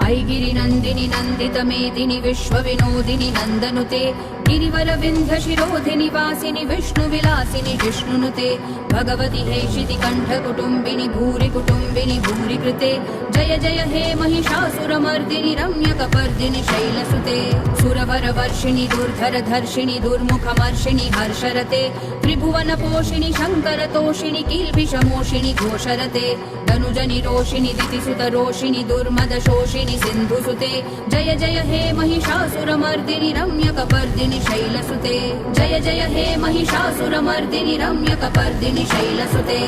ऐगिरिनन्दिनि नन्दितमेदिनि विश्वविनोदिनि नन्दनुते गिरिवरविन्ध्यशिरोधिनि वासिनि विष्णुविलासिनि जिष्णुनुते भगवति हेशिति कण्ठकुटुम्बिनि भूरि कुटुम्बिनि भूरि कृते जय जय हे महिषासुरमर्दिनि रम्यकपर्दिनि शैलसुते सुरवरवर्षिणि दुर्धरधर्षिणि दुर्मुखमर्षिणि हर्षरते त्रिभुवनपोषिणि शङ्करतोषिणि किल्बिषमोषिणि घोषरते धनुजनि रोषिणि दितिसुतरोषिणि दुर्मदशोषिणि सिन्धुसुते जय जय हे महिषासुरमर्दिनि रम्यकपर्दिनि शैलसुते जय जय हे महिषासुरमर्दिनि रम्यकपर्दिनि शैलसुते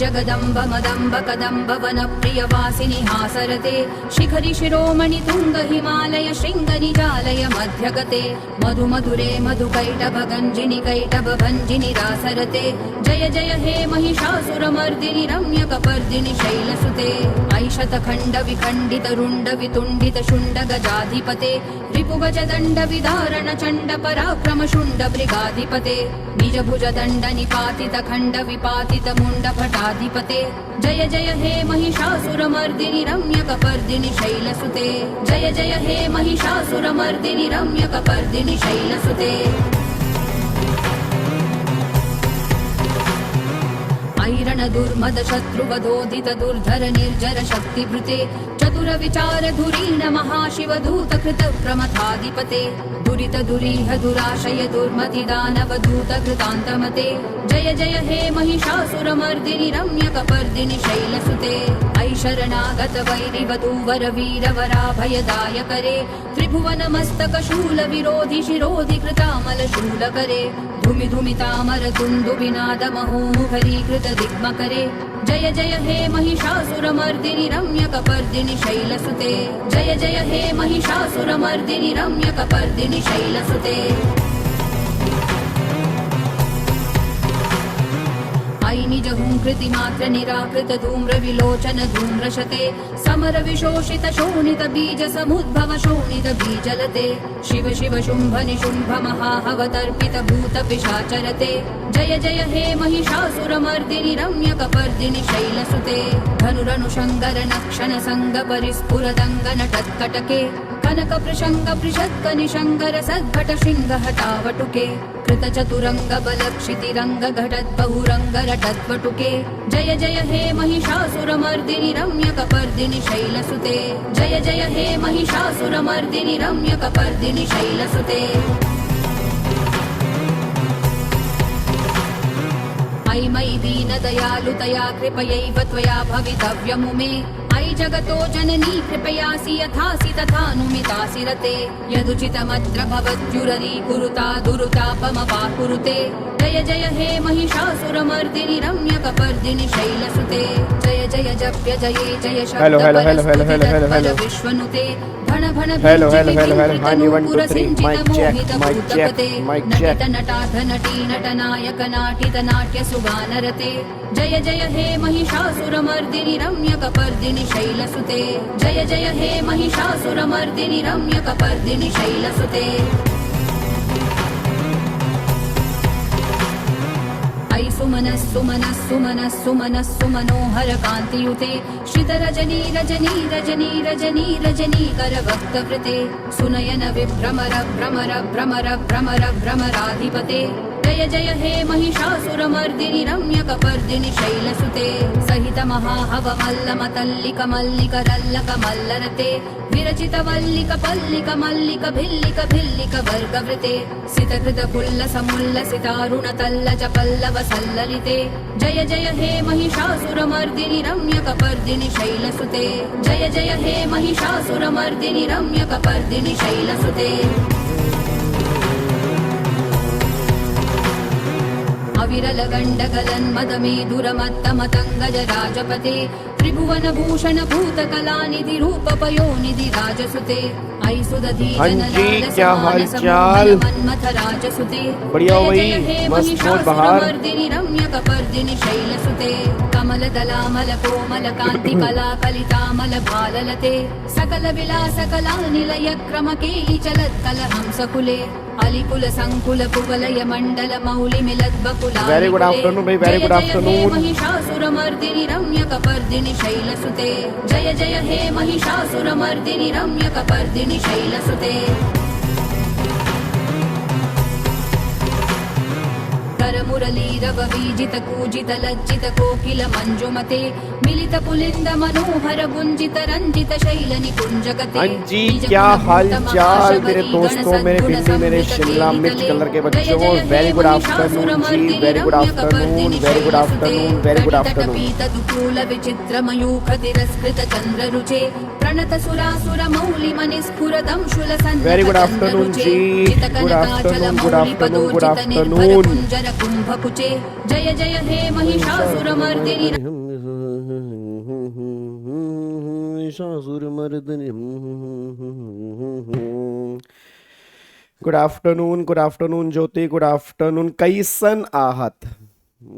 जगदम्ब मदम्ब कदम्ब वनप्रियवासिनि हासरते शिखरि शिरोमणि तुंग हिमालय शृंग निजालय मध्यगते मधु मधुरे मधुकैटभ गञ्जिनि कैटभ भञ्जिनि रासरते जय जय हे महिषासुरमर्दिनि रम्यकपर्दिनि शैलसुते ऐशतखण्ड विखण्डित रुण्ड वितुण्डित शुण्ड गजाधिपते रिपुगज दण्ड विदारण चण्ड पराक्रम शुण्ड मृगाधिपते निज भुज दण्ड निपातित खण्ड विपातित मुण्ड भटाधिपते जय जय हे महिषासुरमर्दिनि रम्यकपर्दिनि शैलसुते जय जय हे महिषासुरमर्दिनि रम्यकपर्दिनि शैलसुते ऐरण दुर्मद शत्रुवधोदित दुर्धर निर्जर शक्तिभृते चतुर विचार धुरीण महाशिव दूत कृत प्रमथाधिपते दुरित दुरीह दुराशय दुर्मति दानव दूत कृतान्तमते जय जय हे महिषासुरमर्दिनि रम्यकपर्दिनि शैलसुते ऐशरणागत वैरिवधूवर वीरवराभयदायकरे त्रिभुवन मस्तक शूल विरोधि शिरोधि कृतामल शूलकरे धुमि धुमि तामर तुन्दुबिनाद महोमुखरीकृत दिग्मकरे जय जय हे महिषासुरमर्दिनि रम्यकपर्दिनि शैलसुते जय जय हे महिषासुरमर्दिनि रम्यकपर्दिनि शैलसुते ऐ निज हुंकृति मात्र निराकृत धूम्र विलोचन धूम्रशते समर विशोषित शोणित बीज समुद्भव शोणित बीजलते शिव शिव शुंभ निशुंभ महाहवतर्पित भूत पिशाचरते जय जय हे महिषासुरमर्दिनि रम्यकपर्दिनि शैलसुते धनुरनुशङ्कर नक्षन संग परिस्फुरदङ्ग नटत्कटके कनक प्रशंग पृषत्क निशङ्कर सद्भट शृंग हटावटुके कृत चतुरंग बल क्षितिरंग घटत बहुरंग रटत्वटुके जय जय हे महिषासुरमर्दिनि रम्यकपर्दिनि शैलसुते जय जय हे महिषासुरमर्दिनि रम्यकपर्दिनि शैलसुते ऐ मयि दीनदयालुतया कृपयैव त्वया भवितव्यमुमे ऐ जगतो जननी कृपयासि यथासि तथानुमितासि रते यदुचितमत्र भवत्युररी कुरुता दुरुतापमपाकुरुते जय जय हे महिषासुरमर्दिनि रम्यकपर्दिनि शैलसुते जय जय जप्य जये जय शब्द बल विश्वनुते भण भण Hello, honey, 1 2 3 mic check नटित नटाथ नटी नटनायक नाटित नाट्य सुगानरते जय जय हे महिषासुरमर्दिनि रम्यकपर्दिनि शैलसुते जय जय हे महिषासुरमर्दिनि रम्यकपर्दिनि शैलसुते ऐ सुमनः सुमनः सुमनः सुमनः सुमनोहर कान्तियुते श्रितरजनी रजनी रजनी रजनी रजनीकर वक्तवृते सुनयन विभ्रमर भ्रमर भ्रमर भ्रमर भ्रमराधिपते जय जय हे महिषासुरमर्दिनि रम्यकपर्दिनि शैलसुते सहित महाहव मल्ल मतल्लिक मल्लिक रल्लक मल्लरते विरचित वल्लिक पल्लिक मल्लिक भिल्लिक भिल्लिक वर्गवृते सितकृत पुल्लस मुल्लसितारुण तल्लज पल्लव सल्ललिते जय जय हे महिषासुरमर्दिनि रम्यकपर्दिनि शैलसुते जय जय हे महिषासुरमर्दिनि रम्यकपर्दिनि शैलसुते अविरल गण्डगलन् मदमेदुरमत्तमतङ्गज राजपते त्रिभुवन भूषण भूतकलानिधि रूपपयोनिधि राजसुते ऐ सुदधी हाँ जी, क्या हाल चाल? बढ़िया हो भाई, मस्त मौज बहार। रम्य कपर्दिनि शैलसुते कमल दलामल कोमल कांति कला कलितामल भाललते सकल विलास कला निलय क्रम केलि चलत् कल हंसकुले अलिकुल संकुल कुवलय मंडल मौलि मिलत् बकुला वेरी गुड आफ्टरनून भाई, वेरी गुड आफ्टरनून। महिषासुरमर्दिनि रम्य कपर्दिनि शैलसुते जय जय हे महिषासुरमर्दिनि रम्य कपर्दिनि शैलसुते करमुरलीरव वीजित कूजित लज्जित कोकिल मंजुमते मिलित पुलिंद मनोहर गुंजित रंजित शैल निकुंजगते। हाँ जी, क्या हाल चाल मेरे दोस्तों, मेरे भिंडी, मेरे शिमला मिर्च कलर के बच्चों, वेरी गुड आफ्टरनून जी, very good afternoon, very good afternoon, very good afternoon. विचित्र मयूख तिरस्कृत चंद्र रुचे प्रणत सुरासुर मौलि मनिस्फुरदं शूल संधत वेरी गुड आफ्टरनून जी, good afternoon, good afternoon, good afternoon. कुंभकुचे जय जय हे महिषासुरमर्दिनि good afternoon, good afternoon Jyoti, good afternoon. कैसन आहत?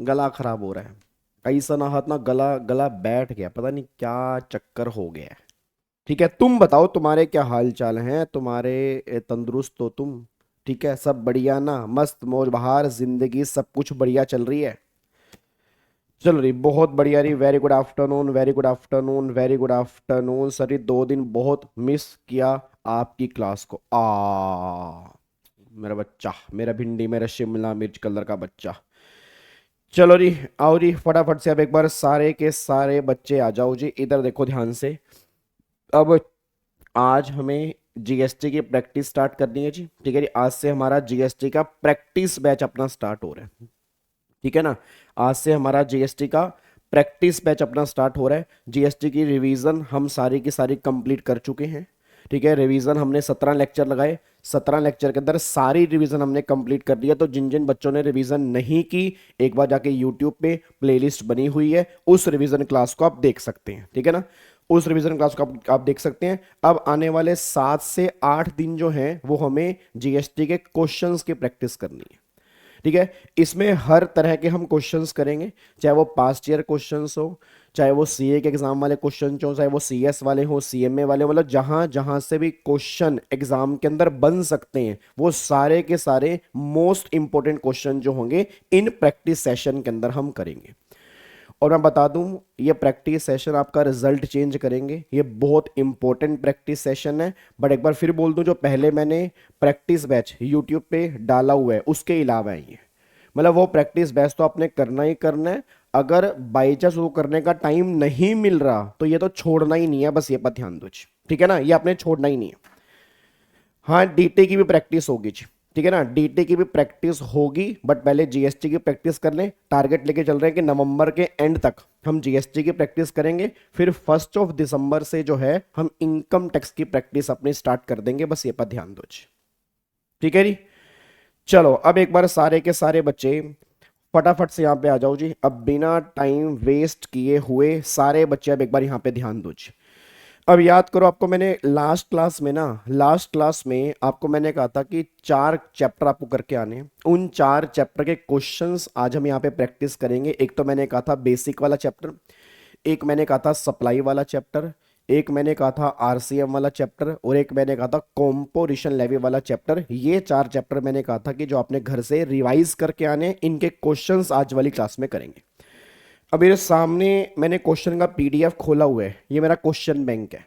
गला खराब हो रहा है। कैसन आहत ना, गला गला बैठ गया, पता नहीं क्या चक्कर हो गया है। ठीक है, तुम बताओ तुम्हारे क्या हाल चाल हैं? तुम्हारे तंदुरुस्त हो तुम? ठीक है, सब बढ़िया ना? मस्त मौज बहार, जिंदगी सब कुछ बढ़िया चल रही है? चल रही, बहुत बढ़िया रही। Very good afternoon, very good afternoon, very good afternoon. Sir 2 दिन बहुत मिस किया आपकी क्लास को। मेरा बच्चा, मेरा भिंडी, मेरा शिमला मिर्च कलर का बच्चा। चलो री, आओ री, फटाफट से अब एक बार सारे के सारे बच्चे आ जाओ जी, इधर देखो ध्यान से। अब आज हमें जीएसटी की प्रैक्टिस स्टार्ट करनी है जी। ठीक है जी, आज से हमारा जीएसटी का प्रैक्टिस बैच अपना स्टार्ट हो रहा है। ठीक है ना, आज से हमारा जीएसटी का प्रैक्टिस बैच अपना स्टार्ट हो रहा है। जीएसटी की रिवीजन हम सारी की सारी कंप्लीट कर चुके हैं। ठीक है, रिवीजन हमने 17 लेक्चर लगाए, 17 लेक्चर के अंदर सारी रिवीजन हमने कंप्लीट कर दिया। तो जिन जिन बच्चों ने रिवीजन नहीं की, एक बार जाके यूट्यूब पे प्लेलिस्ट बनी हुई है, उस रिवीजन क्लास को आप देख सकते हैं। ठीक है ना, उस रिवीजन क्लास को आप देख सकते हैं। अब आने वाले 7 से 8 दिन जो हैं वो हमें जीएसटी के क्वेश्चंस की प्रैक्टिस करनी है। ठीक है, इसमें हर तरह के हम क्वेश्चंस करेंगे, चाहे वो पास्ट ईयर क्वेश्चंस हो, चाहे वो सीए के एग्जाम वाले क्वेश्चन हो, चाहे वो सीएस वाले हो, सीएमए वाले, मतलब जहां जहां से भी क्वेश्चन एग्जाम के अंदर बन सकते हैं, वो सारे के सारे मोस्ट इंपॉर्टेंट क्वेश्चन जो होंगे इन प्रैक्टिस सेशन के अंदर हम करेंगे। और मैं बता दूं, ये प्रैक्टिस सेशन आपका रिजल्ट चेंज करेंगे। ये बहुत इंपॉर्टेंट प्रैक्टिस सेशन है। बट एक बार फिर बोल दूं, जो पहले मैंने प्रैक्टिस बैच यूट्यूब पे डाला हुआ है उसके अलावा है ये, मतलब वो प्रैक्टिस बैच तो आपने करना ही करना है। अगर बाई चांस वो करने का टाइम नहीं मिल रहा तो ये तो छोड़ना ही नहीं है, बस ये पर ध्यान दो। ठीक है ना, ये आपने छोड़ना ही नहीं है। हाँ, डीटी की भी प्रैक्टिस होगी जी। ठीक है ना, डीटी की भी प्रैक्टिस होगी, बट पहले जीएसटी की प्रैक्टिस कर लें। टारगेट लेके चल रहे हैं कि नवंबर के एंड तक हम जीएसटी की प्रैक्टिस करेंगे, फिर 1 दिसंबर से जो है हम इनकम टैक्स की प्रैक्टिस अपनी स्टार्ट कर देंगे। बस ये पर ध्यान दो जी। ठीक है जी, चलो अब एक बार सारे के सारे बच्चे फटाफट से यहाँ पे आ जाओ जी। अब बिना टाइम वेस्ट किए हुए सारे बच्चे अब एक बार यहाँ पे ध्यान दो जी। अब याद करो, आपको मैंने लास्ट क्लास में आपको मैंने कहा था कि 4 चैप्टर आपको करके आने। उन 4 चैप्टर के क्वेश्चंस आज हम यहाँ पे प्रैक्टिस करेंगे। एक तो मैंने कहा था बेसिक वाला चैप्टर, एक मैंने कहा था सप्लाई वाला चैप्टर, एक मैंने कहा था आरसीएम वाला चैप्टर, और एक मैंने कहा था कॉम्पोजिशन लेवी वाला चैप्टर। ये 4 चैप्टर मैंने कहा था कि जो आपने घर से रिवाइज करके आने, इनके क्वेश्चंस आज वाली क्लास में करेंगे। अब मेरे सामने मैंने क्वेश्चन का पीडीएफ खोला हुआ है, ये मेरा क्वेश्चन बैंक है।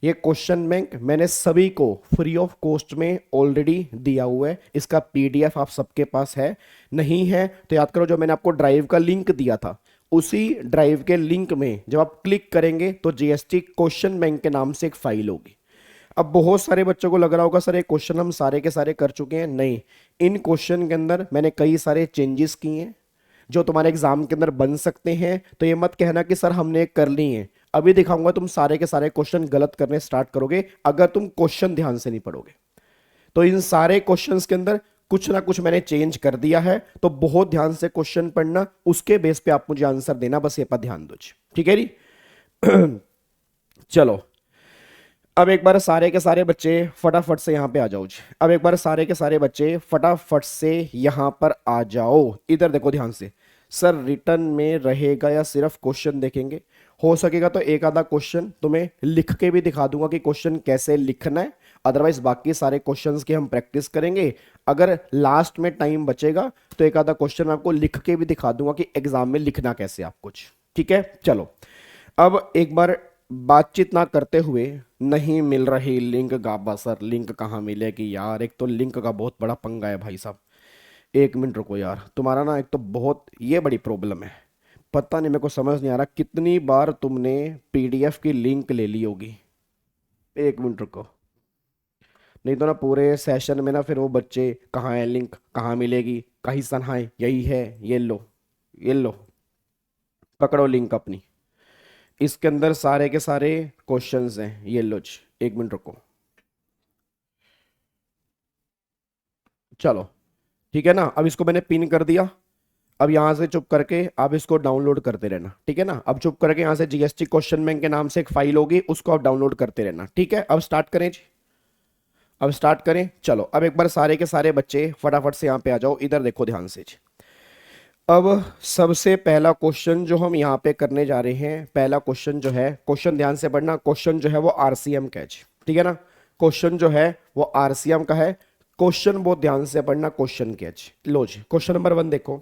ये क्वेश्चन बैंक मैंने सभी को फ्री ऑफ कॉस्ट में ऑलरेडी दिया हुआ है। इसका पीडीएफ आप सबके पास है, नहीं है तो याद करो, जो मैंने आपको ड्राइव का लिंक दिया था, उसी ड्राइव के लिंक में जब आप क्लिक करेंगे तो जीएसटी क्वेश्चन बैंक के नाम से एक फाइल होगी। अब बहुत सारे बच्चों को लग रहा होगा सर ये क्वेश्चन हम सारे के सारे कर चुके हैं। नहीं, इन क्वेश्चन के अंदर मैंने कई सारे चेंजेस किए हैं जो तुम्हारे एग्जाम के अंदर बन सकते हैं। तो ये मत कहना कि सर हमने कर ली है। अभी दिखाऊंगा, तुम सारे के सारे क्वेश्चन गलत करने स्टार्ट करोगे अगर तुम क्वेश्चन ध्यान से नहीं पढ़ोगे। तो इन सारे क्वेश्चंस के अंदर कुछ ना कुछ मैंने चेंज कर दिया है, तो बहुत ध्यान से क्वेश्चन पढ़ना, उसके बेस पे आप मुझे आंसर देना, बस ये पर ध्यान दो। ठीक है जी। चलो अब एक बार सारे के सारे बच्चे फटाफट से यहाँ पे आ जाओ जी। अब एक बार सारे के सारे बच्चे फटाफट से यहाँ पर आ जाओ। इधर देखो ध्यान से। सर रिटर्न में रहेगा या सिर्फ क्वेश्चन देखेंगे? हो सकेगा तो एक आधा क्वेश्चन तुम्हें लिख के भी दिखा दूंगा कि क्वेश्चन कैसे लिखना है। अदरवाइज बाकी सारे क्वेश्चंस की हम प्रैक्टिस करेंगे। अगर लास्ट में टाइम बचेगा तो एक आधा क्वेश्चन मैं आपको लिख के भी दिखा दूंगा कि एग्जाम में लिखना कैसे आप कुछ। ठीक है, चलो अब एक बार बातचीत ना करते हुए, नहीं मिल रही लिंक गाबा सर, लिंक कहाँ मिलेगी यार? एक तो लिंक का बहुत बड़ा पंगा है भाई साहब। एक मिनट रुको यार, तुम्हारा ना एक तो बहुत ये बड़ी प्रॉब्लम है। पता नहीं, मेरे को समझ नहीं आ रहा कितनी बार तुमने पीडीएफ की लिंक ले ली होगी। एक मिनट रुको, नहीं तो ना पूरे सेशन में ना फिर वो बच्चे कहाँ है लिंक, कहाँ मिलेगी, कहीं सनहाए, यही है, ये लो, ये लो, पकड़ो लिंक अपनी। इसके अंदर सारे के सारे क्वेश्चंस हैं, ये लो जी। एक मिनट रुको, चलो ठीक है ना। अब इसको मैंने पिन कर दिया। अब यहां से चुप करके आप इसको डाउनलोड करते रहना, ठीक है ना। अब चुप करके यहां से जीएसटी क्वेश्चन बैंक के नाम से एक फाइल होगी, उसको आप डाउनलोड करते रहना, ठीक है। अब स्टार्ट करें जी, अब स्टार्ट करें। चलो अब एक बार सारे के सारे बच्चे फटाफट से यहाँ पे आ जाओ। इधर देखो ध्यान से जी। अब सबसे पहला क्वेश्चन जो हम यहाँ पे करने जा रहे हैं, पहला क्वेश्चन जो है, क्वेश्चन ध्यान से पढ़ना, क्वेश्चन जो है वो आरसीएम का है जी, ठीक है ना। क्वेश्चन जो है वो आरसीएम का है। क्वेश्चन बहुत ध्यान से पढ़ना, क्वेश्चन क्या है जी। लो जी, क्वेश्चन नंबर 1 देखो,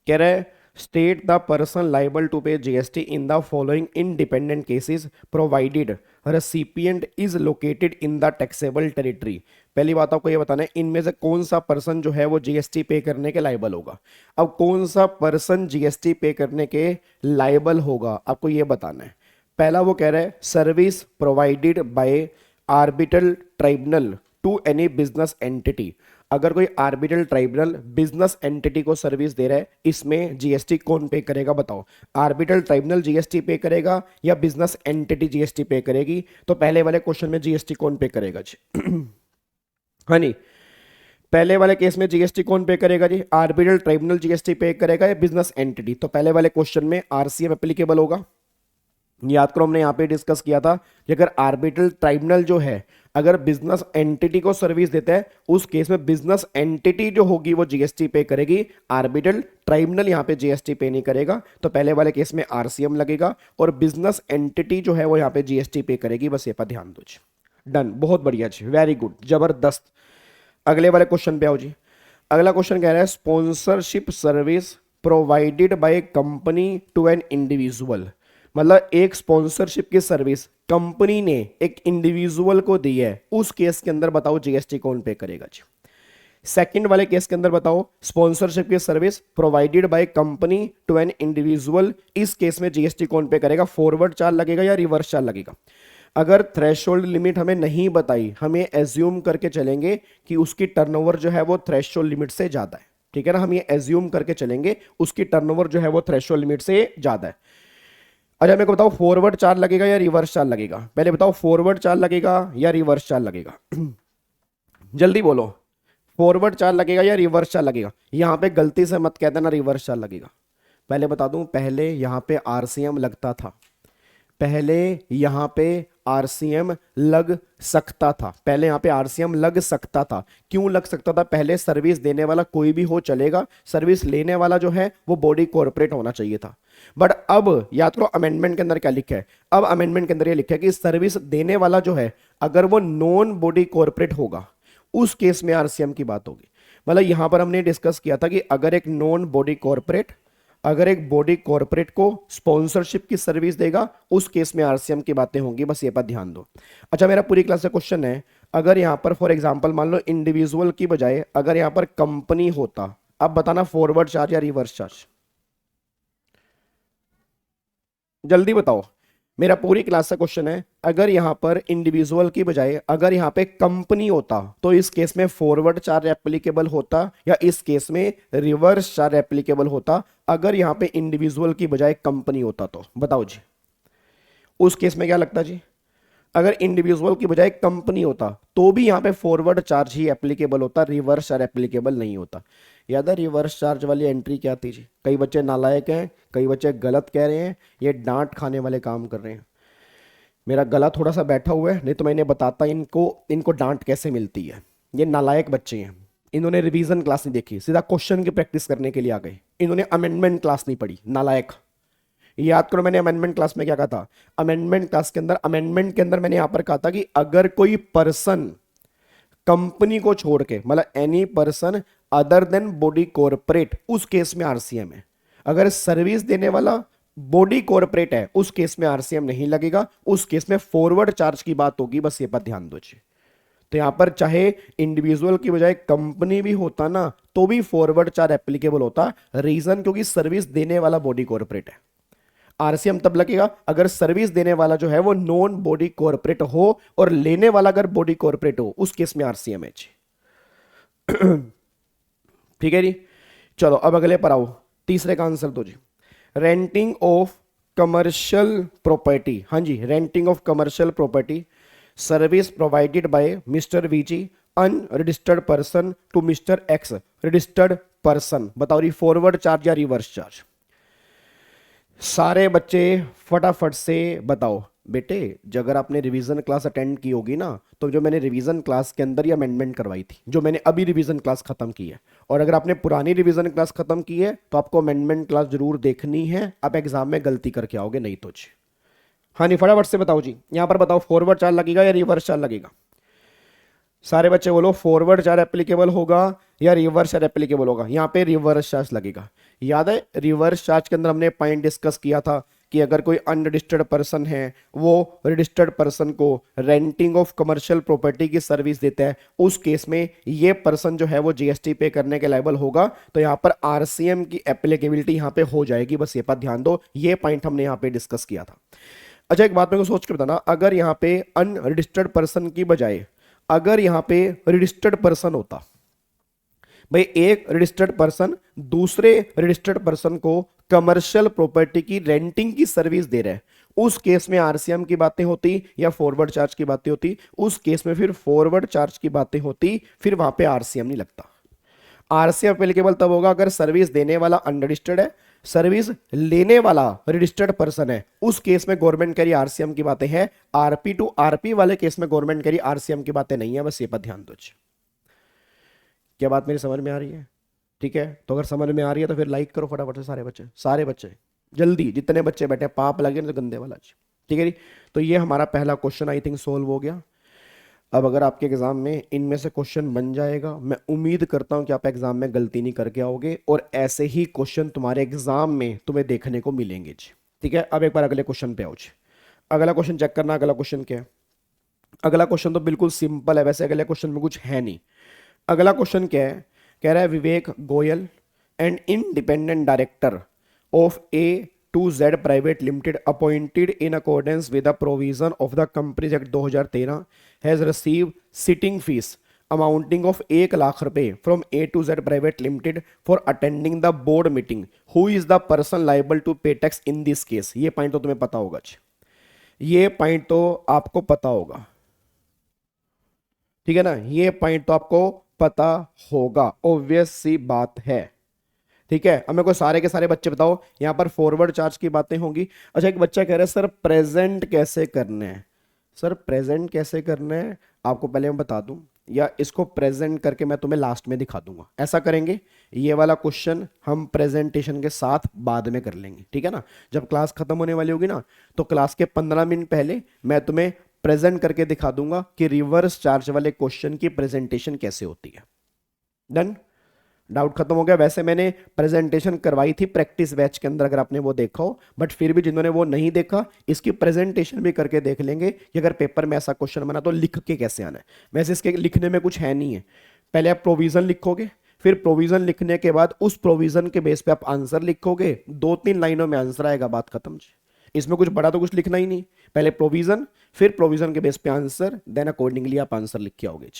कह रहा है state the person liable to pay GST in the following independent cases provided recipient is located in the taxable territory. पहली बात आपको ये बताना है, इनमें से कौन सा पर्सन जो है वो जीएसटी पे करने के लायबल होगा। अब कौन सा पर्सन जीएसटी पे करने के लायबल होगा आपको ये बताना है। पहला वो कह रहा है service provided by arbitral tribunal to any business entity. अगर कोई आर्बिट्रल ट्राइब्यूनल बिजनेस एंटिटी को सर्विस दे रहा है, इसमें जीएसटी कौन पे करेगा बताओ? आर्बिट्रल ट्राइब्यूनल जीएसटी पे करेगा या बिजनेस एंटिटी जीएसटी पे करेगी? तो पहले वाले क्वेश्चन में जीएसटी कौन पे करेगा जी? हाँ नहीं, पहले वाले केस में जीएसटी कौन पे करेगा जी? आर्बिट्रल ट्राइब्यूनल जीएसटी पे करेगा या बिजनेस एंटिटी? तो पहले वाले क्वेश्चन में आरसीएम एप्लीकेबल होगा। याद करो हमने यहाँ पे डिस्कस किया था कि अगर आर्बिट्रल ट्राइब्यूनल जो है अगर बिजनेस एंटिटी को सर्विस देता है, उस केस में बिजनेस एंटिटी जो होगी वो जीएसटी पे करेगी, आर्बिट्रल ट्राइब्यूनल यहाँ पे जीएसटी पे नहीं करेगा। तो पहले वाले केस में आरसीएम लगेगा और बिजनेस एंटिटी जो है वो यहाँ पे जीएसटी पे करेगी। बस ये पर ध्यान दो जी। डन, बहुत बढ़िया जी, वेरी गुड, जबरदस्त। अगले वाले क्वेश्चन पे आओ जी। अगला क्वेश्चन कह रहा है sponsorship service provided by company to an individual. मतलब एक स्पॉन्सरशिप की सर्विस कंपनी ने एक इंडिविजुअल को दी है, उस केस के अंदर बताओ जीएसटी कौन पे करेगा जी? सेकंड वाले केस के अंदर बताओ स्पॉन्सरशिप की service provided by company to an individual, इस केस में जीएसटी कौन पे करेगा? फॉरवर्ड चार्ज लगेगा या रिवर्स चार्ज लगेगा? अगर थ्रेशोल्ड लिमिट हमें नहीं बताई, हमें एज्यूम करके चलेंगे कि उसकी टर्नओवर जो है वो थ्रेशोल्ड लिमिट से ज्यादा है, ठीक है ना। हम ये एज्यूम करके चलेंगे उसकी टर्नओवर जो है वो थ्रेशोल्ड लिमिट से ज्यादा है। अच्छा मेरे को बताओ फॉरवर्ड चार्ज लगेगा या रिवर्स चार्ज लगेगा? पहले बताओ फॉरवर्ड चार्ज लगेगा या रिवर्स चार्ज लगेगा? जल्दी बोलो, फॉरवर्ड चार्ज लगेगा या रिवर्स चार्ज लगेगा? यहां पे गलती से मत कह देना रिवर्स चार्ज लगेगा। पहले बता दूं, पहले यहां पे आरसीएम लगता था, पहले यहां पे आरसीएम लग सकता था, पहले यहां पे आरसीएम लग सकता था। क्यों लग सकता था? पहले सर्विस देने वाला कोई भी हो चलेगा, सर्विस लेने वाला जो है वो बॉडी कॉर्पोरेट होना चाहिए था। बट अब याद करो अमेंडमेंट के अंदर क्या लिखा है। अब अमेंडमेंट के अंदर ये लिखा है कि सर्विस देने वाला जो है अगर वो नॉन बॉडी कॉर्पोरेट होगा, उस केस में आरसीएम की बात होगी। मतलब यहां पर हमने डिस्कस किया था कि अगर एक नॉन बॉडी कॉर्पोरेट अगर एक बॉडी कॉर्पोरेट को स्पॉन्सरशिप की सर्विस देगा, उस केस में आरसीएम की बातें होंगी। बस ये पर ध्यान दो। अच्छा मेरा पूरी क्लास का क्वेश्चन है, अगर यहां पर फॉर एग्जांपल मान लो इंडिविजुअल की बजाय अगर यहां पर कंपनी होता, अब बताना फॉरवर्ड चार्ज या रिवर्स चार्ज? जल्दी बताओ, मेरा पूरी क्लास का क्वेश्चन है, अगर यहां पर इंडिविजुअल की बजाय अगर यहां पे कंपनी होता तो इस केस में फॉरवर्ड चार्ज एप्लीकेबल होता या इस केस में रिवर्स चार्ज एप्लीकेबल होता? अगर यहां पे इंडिविजुअल की बजाय कंपनी होता तो बताओ जी, उस केस में क्या लगता जी? अगर इंडिविजुअल की बजाय कंपनी होता तो भी यहां पे फॉरवर्ड चार्ज ही एप्लीकेबल होता, रिवर्स चार्ज एप्लीकेबल नहीं होता। याद है रिवर्स चार्ज वाली एंट्री क्या थी जी? कई बच्चे नालायक हैं, कई बच्चे गलत कह रहे हैं, ये डांट खाने वाले काम कर रहे हैं। मेरा गला थोड़ा सा बैठा हुआ है, नहीं तो मैं इन्हें बताता इनको इनको डांट कैसे मिलती है। ये नालायक बच्चे हैं, इन्होंने रिवीजन क्लास नहीं देखी, सीधा क्वेश्चन की प्रैक्टिस करने के लिए आ गए। इन्होंने अमेंडमेंट क्लास नहीं पढ़ी, नालायक। याद करो मैंने अमेंडमेंट क्लास में क्या कहा था। अमेंडमेंट क्लास के अंदर, अमेंडमेंट के अंदर मैंने यहां पर कहा था कि अगर कोई पर्सन कंपनी को छोड़ के, मतलब any person other than body corporate, उस केस में आरसीएम है। अगर सर्विस देने वाला बॉडी कॉर्पोरेट है उस केस में आरसीएम नहीं लगेगा, उस केस में फॉरवर्ड चार्ज की बात होगी, बस ये पर ध्यान दो जी। तो यहां पर चाहे इंडिविजुअल की बजाय कंपनी भी होता ना तो भी फॉरवर्ड चार्ज एप्लीकेबल होता। रीजन क्योंकि सर्विस देने वाला बॉडी कॉर्पोरेट है। आरसीएम तब लगेगा अगर सर्विस देने वाला जो है वो नॉन बॉडी कॉर्पोरेट हो और लेने वाला अगर बॉडी कॉर्पोरेट हो, उस केस में आरसीएम है जी। ठीक है जी। चलो अब अगले पर आओ, तीसरे का आंसर दो जी। रेंटिंग ऑफ कमर्शियल प्रॉपर्टी, हाँ जी, renting of commercial property service provided by mister VG unregistered person to mister X registered person. बताओ री फॉरवर्ड चार्ज या रिवर्स चार्ज? सारे बच्चे फटाफट से बताओ। बेटे अगर आपने रिवीजन क्लास अटेंड की होगी ना, तो जो मैंने रिवीजन क्लास के अंदर ये अमेंडमेंट करवाई थी, जो मैंने अभी रिवीजन क्लास खत्म की है, और अगर आपने पुरानी रिवीजन क्लास खत्म की है तो आपको अमेंडमेंट क्लास जरूर देखनी है। आप एग्जाम में गलती करके आओगे नहीं तो जी। हाँ नहीं, फटाफट से बताओ जी। यहां पर बताओ फॉरवर्ड चार्ज लगेगा या रिवर्स चार्ज लगेगा? सारे बच्चे बोलो फॉरवर्ड चार्ज एप्लीकेबल होगा या रिवर्स चार्ज एप्लीकेबल होगा? यहाँ पे रिवर्स चार्ज लगेगा। याद है रिवर्स चार्ज के अंदर हमने पॉइंट डिस्कस किया था कि अगर कोई अनरजिस्टर्ड पर्सन है वो रजिस्टर्ड पर्सन को रेंटिंग ऑफ कमर्शियल प्रॉपर्टी की सर्विस देता है, उस केस में ये पर्सन जो है वो जीएसटी पे करने के लायबल होगा। तो यहाँ पर आरसीएम की एप्लीकेबिलिटी यहाँ पे हो जाएगी, बस ये पर ध्यान दो। ये पॉइंट हमने यहाँ पे डिस्कस किया था। अच्छा एक बात मेरे को सोच के बताना, अगर यहाँ पे अनरजिस्टर्ड पर्सन की बजाय अगर यहाँ पे रजिस्टर्ड पर्सन होता, भाई एक रजिस्टर्ड पर्सन दूसरे रजिस्टर्ड पर्सन को कमर्शियल प्रॉपर्टी की रेंटिंग की सर्विस दे रहा है, उस केस में आरसीएम की बातें होती या फॉरवर्ड चार्ज की बातें होती? उस केस में फिर फॉरवर्ड चार्ज की बातें होती, फिर वहां पे आरसीएम नहीं लगता। आरसीएम एप्लीकेबल तब होगा अगर सर्विस देने वाला अनरजिस्टर्ड है, सर्विस लेने वाला रजिस्टर्ड पर्सन है, उस केस में गवर्नमेंट कह रही आरसीएम की बातें हैं। आरपी टू आरपी वाले केस में गवर्नमेंट कह रही आरसीएम की बातें नहीं है, बस ये पर ध्यान दो। क्या बात मेरी समझ में आ रही है? ठीक है, तो अगर समझ में आ रही है तो फिर लाइक करो फटाफट से सारे बच्चे जल्दी, जितने बच्चे बैठे, पाप लगे ना तो गंदे वाला। ठीक है जी। तो ये हमारा पहला क्वेश्चन आई थिंक सोल्व हो गया। अब अगर आपके एग्जाम में इनमें से क्वेश्चन बन जाएगा, मैं उम्मीद करता हूं कि आप एग्जाम में गलती नहीं करके आओगे और ऐसे ही क्वेश्चन तुम्हारे एग्जाम में तुम्हें देखने को मिलेंगे जी। ठीक है, अब एक बार अगले क्वेश्चन पे आओ जी। अगला क्वेश्चन चेक करना, अगला क्वेश्चन क्या है? अगला क्वेश्चन तो बिल्कुल सिंपल है, वैसे अगले क्वेश्चन में कुछ है नहीं। अगला क्वेश्चन क्या है? कह रहा है Vivek Goyal and independent director of A2Z private limited appointed in accordance with the provision of the companies act 2013 has receive sitting fees amounting of 1 lakh रुपए from A2Z private limited for attending the board meeting. Who is the person liable to pay tax in this case? ये point तो तुम्हें पता होगा, ये point तो आपको पता होगा। ठीक है ना, ये पॉइंट तो आपको पता होगा, ऑब्वियस सी बात है। ठीक है, अब मेरे को सारे के सारे बच्चे बताओ, यहां पर फॉरवर्ड चार्ज की बातें होंगी। अच्छा एक बच्चा कह रहा है सर प्रेजेंट कैसे करने हैं? सर प्रेजेंट कैसे करना है आपको पहले मैं बता दूं, या इसको प्रेजेंट करके मैं तुम्हें लास्ट में दिखा दूंगा? ऐसा करेंगे, ये वाला क्वेश्चन हम प्रेजेंटेशन के साथ बाद में कर लेंगे। ठीक है ना, जब क्लास खत्म होने वाली होगी ना, तो क्लास के 15 मिनट पहले मैं तुम्हें प्रेजेंट करके दिखा दूंगा कि रिवर्स चार्ज वाले क्वेश्चन की प्रेजेंटेशन कैसे होती है। डन? डाउट खत्म हो गया? वैसे मैंने प्रेजेंटेशन करवाई थी प्रैक्टिस बैच के अंदर, अगर आपने वो देखा हो, बट फिर भी जिन्होंने वो नहीं देखा, इसकी प्रेजेंटेशन भी करके देख लेंगे कि अगर पेपर में ऐसा क्वेश्चन बना तो लिख के कैसे आना है। वैसे इसके लिखने में कुछ है नहीं है, पहले आप प्रोविजन लिखोगे, फिर प्रोविजन लिखने के बाद उस प्रोविजन के बेस पे आप आंसर लिखोगे, 2-3 लाइनों में आंसर आएगा, बात खत्म। इसमें कुछ बड़ा तो कुछ लिखना ही नहीं, पहले प्रोविजन, फिर प्रोविजन के बेस पे आंसर, देन अकॉर्डिंगली आप आंसर लिख के आओगे।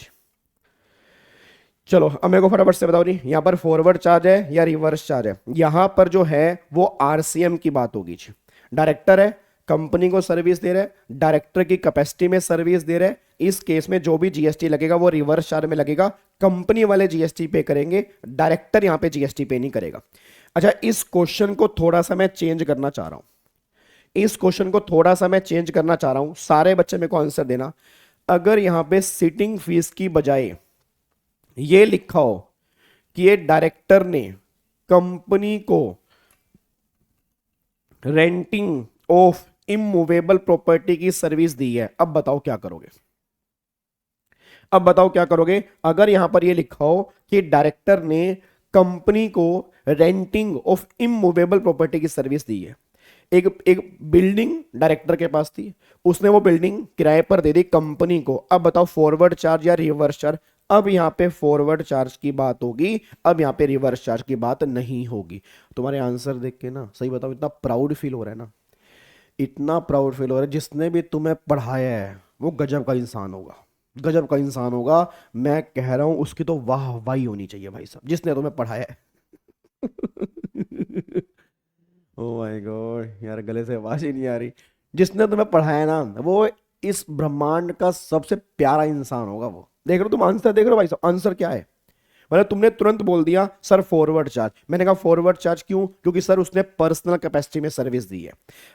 चलो अब मेरे को फटाफट से बताओ नहीं, यहां पर फॉरवर्ड चार्ज है या रिवर्स चार्ज है? यहां पर जो है वो आरसीएम की बात होगी जी। डायरेक्टर है, कंपनी को सर्विस दे रहा है, डायरेक्टर की कैपेसिटी में सर्विस दे रहा है, इस केस में जो भी जीएसटी लगेगा वो रिवर्स चार्ज में लगेगा। कंपनी वाले जीएसटी पे करेंगे, डायरेक्टर यहां पे जीएसटी पे नहीं करेगा। अच्छा इस क्वेश्चन को थोड़ा सा मैं चेंज करना चाह रहा हूं। इस क्वेश्चन को थोड़ा सा मैं चेंज करना चाह रहा हूं, सारे बच्चे मेरे को आंसर देना। अगर यहां पे सिटिंग फीस की बजाय ये लिखा हो कि ये डायरेक्टर ने कंपनी को रेंटिंग ऑफ इमूवेबल प्रॉपर्टी की सर्विस दी है, अब बताओ क्या करोगे? अब बताओ क्या करोगे? अगर यहां पर ये लिखा हो कि डायरेक्टर ने कंपनी को रेंटिंग ऑफ इमूवेबल प्रॉपर्टी की सर्विस दी है, एक एक बिल्डिंग डायरेक्टर के पास थी, उसने वो बिल्डिंग किराए पर दे दी कंपनी को। अब बताओ फॉरवर्ड चार्ज या रिवर्स चार्ज? अब यहां पे फॉरवर्ड चार्ज की बात होगी, अब यहां पे रिवर्स चार्ज की बात नहीं होगी। तुम्हारे आंसर देख के ना, सही बताओ, इतना प्राउड फील हो रहा है ना, इतना प्राउड फील हो रहा है। जिसने भी तुम्हें पढ़ाया है वो गजब का इंसान होगा, गजब का इंसान होगा। मैं कह रहा हूं उसकी तो वाह वाही होनी चाहिए भाई साहब, जिसने तुम्हें पढ़ाया है। ओ माय गॉड यार, गले से आवाज ही नहीं आ रही। जिसने तुम्हें पढ़ाया ना, वो इस ब्रह्मांड का सबसे प्यारा इंसान होगा। वो देख रहे हो तुम, आंसर देख रहे हो भाई साहब, आंसर क्या है? मतलब तुमने तुरंत बोल दिया सर फॉरवर्ड चार्ज। मैंने कहा फॉरवर्ड चार्ज क्यों? क्योंकि सर उसने पर्सनल कैपेसिटी में सर्विस दी है।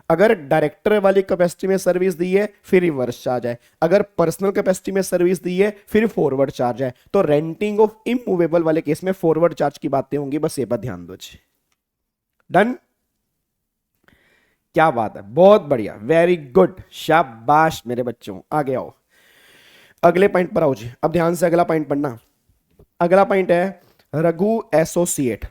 अगर डायरेक्टर वाली कैपेसिटी में सर्विस दी है फिर रिवर्स चार्ज है, अगर पर्सनल कैपेसिटी में सर्विस दी है फिर फॉरवर्ड चार्ज है। तो रेंटिंग ऑफ इमूवेबल वाले केस में फॉरवर्ड चार्ज की बातें होंगी, बस ये बात ध्यान दो जी। डन? क्या बात है, बहुत बढ़िया, वेरी गुड, शाबाश मेरे बच्चों। आगे आओ, अगले पॉइंट पर आओ जी। अब ध्यान से अगला पॉइंट पढ़ना। अगला पॉइंट है रघु एसोसिएट।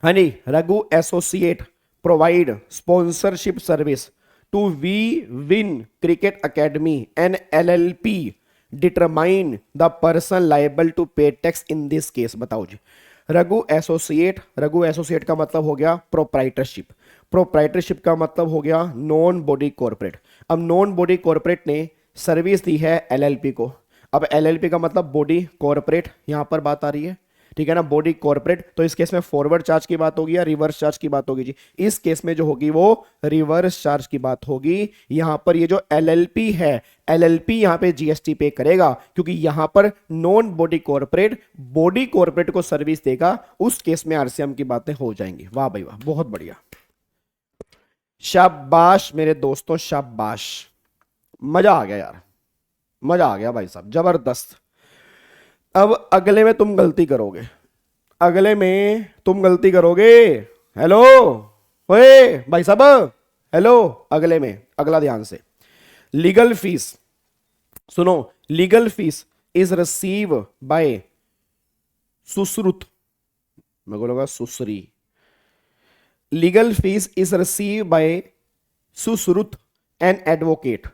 हाँ जी, Raghu associate provide sponsorship service to we win cricket academy and LLP determine the person liable to pay tax in this case. बताओ जी, रघु एसोसिएट, रघु एसोसिएट का मतलब हो गया प्रोप्राइटरशिप, प्रोप्राइटरशिप का मतलब हो गया नॉन बॉडी कॉर्पोरेट। अब नॉन बॉडी कॉर्पोरेट ने सर्विस दी है LLP को। अब LLP का मतलब बॉडी कॉर्पोरेट, यहां पर बात आ रही है, ठीक है ना, बॉडी कॉर्पोरेट। तो इस केस में फॉरवर्ड चार्ज की बात होगी या रिवर्स चार्ज की बात होगी जी? इस केस में जो होगी वो रिवर्स चार्ज की बात होगी। यहां पर ये जो LLP है, LLP यहां पे GST पे करेगा, क्योंकि यहां पर नॉन बॉडी कॉर्पोरेट को सर्विस देगा, उस केस में RCM की बातें हो जाएंगी। वाह भाई वाह, बहुत बढ़िया, शाबाश मेरे दोस्तों, शाबाश, मजा आ गया यार, मजा आ गया भाई साहब, जबरदस्त। अब अगले में तुम गलती करोगे, अगले में तुम गलती करोगे। हेलो ओए भाई साहब, हेलो, अगले में, अगला ध्यान से। लीगल फीस, सुनो, legal fees is receive by Sushrut, मैं बोलूंगा Sushri. Legal fees is receive by Sushrut an advocate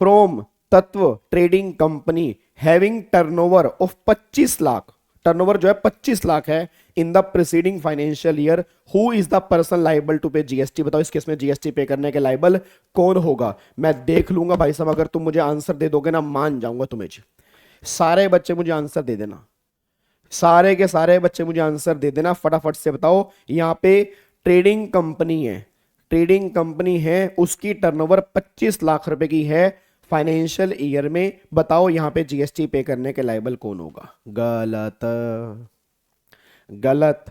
from Tattva trading company having turnover of 25 lakh, turnover जो है 25 लाख है, in the preceding financial year. Who is the person liable to pay GST? बताओ इस case में GST पे करने के लाइबल कौन होगा? मैं देख लूंगा भाई साहब, अगर तुम मुझे आंसर दे दोगे ना, मान जाऊंगा तुम्हें जी। सारे बच्चे मुझे आंसर दे देना, सारे के सारे बच्चे मुझे आंसर दे देना, फटाफट से बताओ। यहां पे ट्रेडिंग कंपनी है, ट्रेडिंग कंपनी है, उसकी टर्नओवर 25 लाख रुपए की है फाइनेंशियल ईयर में। बताओ यहां पे GST पे करने के लायबल कौन होगा? गलत, गलत,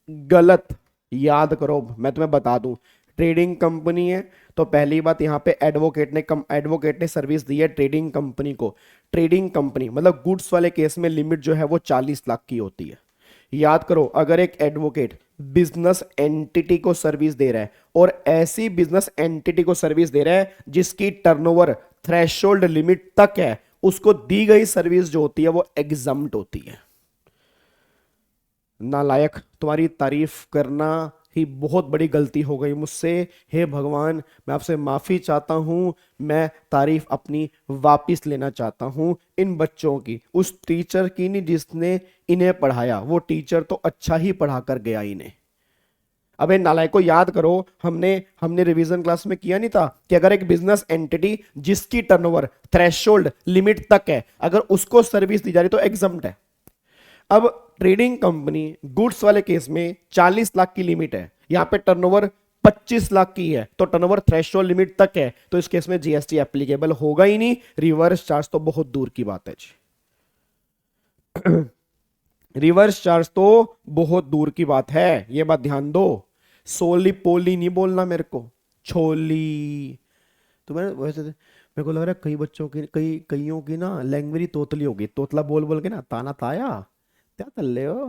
गलत। याद करो, मैं तुम्हें बता दूं, ट्रेडिंग कंपनी है तो पहली बात यहां पे एडवोकेट ने सर्विस दी है ट्रेडिंग कंपनी को। ट्रेडिंग कंपनी मतलब गुड्स वाले केस में लिमिट जो है वो 40 लाख की होती है। याद करो, अगर एक एडवोकेट बिजनेस एंटिटी को सर्विस दे रहा है और ऐसी बिजनेस एंटिटी को सर्विस दे रहा है जिसकी टर्नओवर थ्रेशोल्ड लिमिट तक है, उसको दी गई सर्विस जो होती है वो एग्जम्प्ट होती है। नालायक, तुम्हारी तारीफ करना ही बहुत बड़ी गलती हो गई मुझसे। हे भगवान, मैं आपसे माफी चाहता हूं, मैं तारीफ अपनी वापस लेना चाहता हूं इन बच्चों की, उस टीचर की नहीं जिसने इन्हें पढ़ाया। वो टीचर तो अच्छा ही पढ़ा कर गया इन्हें। अबे नालायक को, याद करो, हमने रिवीजन क्लास में किया नहीं था कि अगर एक बिजनेस एंटिटी जिसकी टर्नओवर थ्रेशोल्ड लिमिट तक है, अगर उसको सर्विस दी जा रही तो एग्जम्प्ट है। अब ट्रेडिंग कंपनी गुड्स वाले केस में 40 लाख की लिमिट है, यहां पे टर्नओवर 25 लाख की है, तो टर्नओवर थ्रेशोल्ड लिमिट तक है, तो इस केस में GST एप्लीकेबल होगा ही नहीं। रिवर्स चार्ज तो बहुत दूर की बात है जी। रिवर्स चार्ज तो बहुत दूर की बात है, ये बात ध्यान दो। सोली पोली नहीं बोलना मेरे को, छोली। तो मैं वैसे मेरे को लग रहा है कई बच्चों की कईयों की ना लैंग्वेज तोतली होगी, तोतला बोल बोल के ना ताना ताया क्या कर ले हो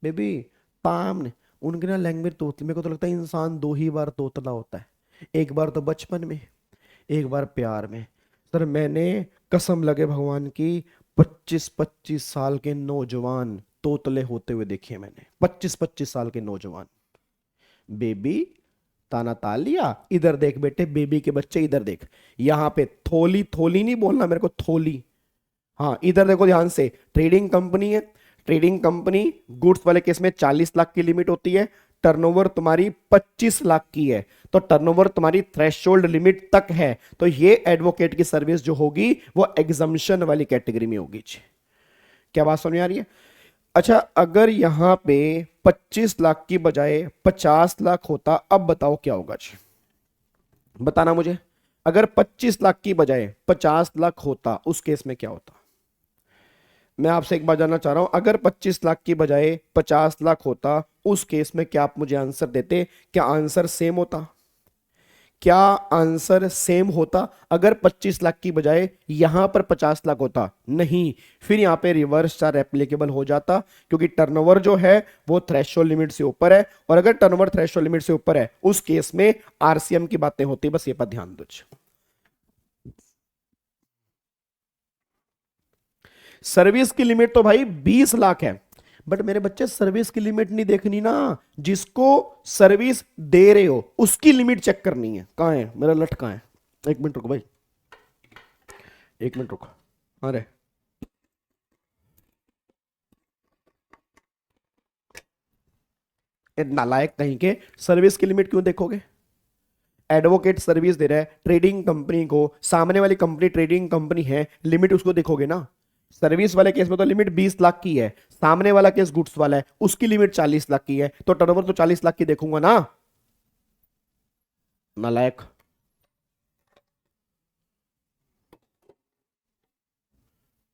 बेबी पाम ने। उनकी ना लैंग्वेज तोतली। मेरे को तो लगता है इंसान दो ही बार तोतला होता है, एक बार तो बचपन में, एक बार प्यार में। सर मैंने कसम लगे भगवान की 25-25 साल के नौजवान तोतले होते हुए देखे हैं मैंने, 25-25 साल के नौजवान। बेबी ताना तालिया इधर देख बेटे, बेबी के बच्चे इधर देख, यहाँ पे थोली थोली नहीं बोलना मेरे को, थोली। हाँ इधर देखो ध्यान से, ट्रेडिंग कंपनी है, ट्रेडिंग कंपनी गुड्स वाले केस में 40 लाख की लिमिट होती है, टर्नओवर तुम्हारी 25 लाख की है, तो टर्नओवर तुम्हारी थ्रेशोल्ड लिमिट तक है, तो ये एडवोकेट की सर्विस जो होगी वो एग्जम्पशन वाली कैटेगरी में होगी जी। क्या बात समझ आ रही है? अच्छा अगर यहां पे 25 लाख की बजाय 50 लाख होता, अब बताओ क्या होगा जी, बताना मुझे। अगर 25 लाख की बजाय 50 लाख होता उस केस में क्या होता? मैं आपसे एक बार जानना चाह रहा हूं, अगर 25 लाख की बजाय 50 लाख होता उस केस में क्या आप मुझे आंसर देते? क्या आंसर सेम होता? क्या आंसर सेम होता? अगर 25 लाख की बजाय यहां पर 50 लाख होता? नहीं, फिर यहां पे रिवर्स चार्ज एप्लीकेबल हो जाता, क्योंकि टर्नओवर जो है वो थ्रेशोल्ड लिमिट से ऊपर है, और अगर टर्नओवर थ्रेशोल्ड लिमिट से ऊपर है उस केस में आरसीएम की बातें होती। बस ये पर ध्यान दो। सर्विस की लिमिट तो भाई 20 लाख है, बट मेरे बच्चे सर्विस की लिमिट नहीं देखनी ना, जिसको सर्विस दे रहे हो उसकी लिमिट चेक करनी है। कहां है मेरा लट, कहां है? एक मिनट रुको भाई, एक मिनट रुको। अरे नालायक कहीं के, सर्विस की लिमिट क्यों देखोगे? एडवोकेट सर्विस दे रहा है ट्रेडिंग कंपनी को, सामने वाली कंपनी ट्रेडिंग कंपनी है, लिमिट उसको देखोगे ना। सर्विस वाले केस में तो लिमिट 20 लाख की है, सामने वाला केस गुड्स वाला है, उसकी लिमिट 40 लाख की है, तो टर्नओवर तो 40 लाख की देखूंगा ना, नालायक।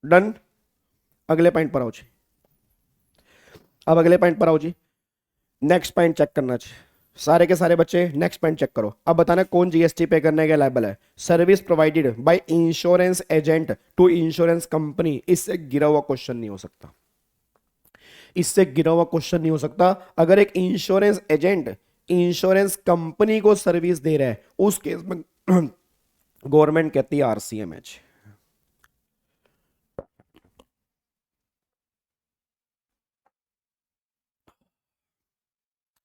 डन। अगले पॉइंट पर आओ जी, अब अगले पॉइंट पर आओ जी। नेक्स्ट पॉइंट चेक करना चाहिए सारे के सारे बच्चे, नेक्स्ट पॉइंट चेक करो। अब बताना कौन जीएसटी पे करने के लायबल है? Service provided by insurance agent to insurance company. इससे गिरा हुआ क्वेश्चन नहीं हो सकता, इससे गिरा हुआ क्वेश्चन नहीं हो सकता। अगर एक इंश्योरेंस एजेंट इंश्योरेंस कंपनी को सर्विस दे रहा है उस केस में गवर्नमेंट कहती है आरसीएमएच।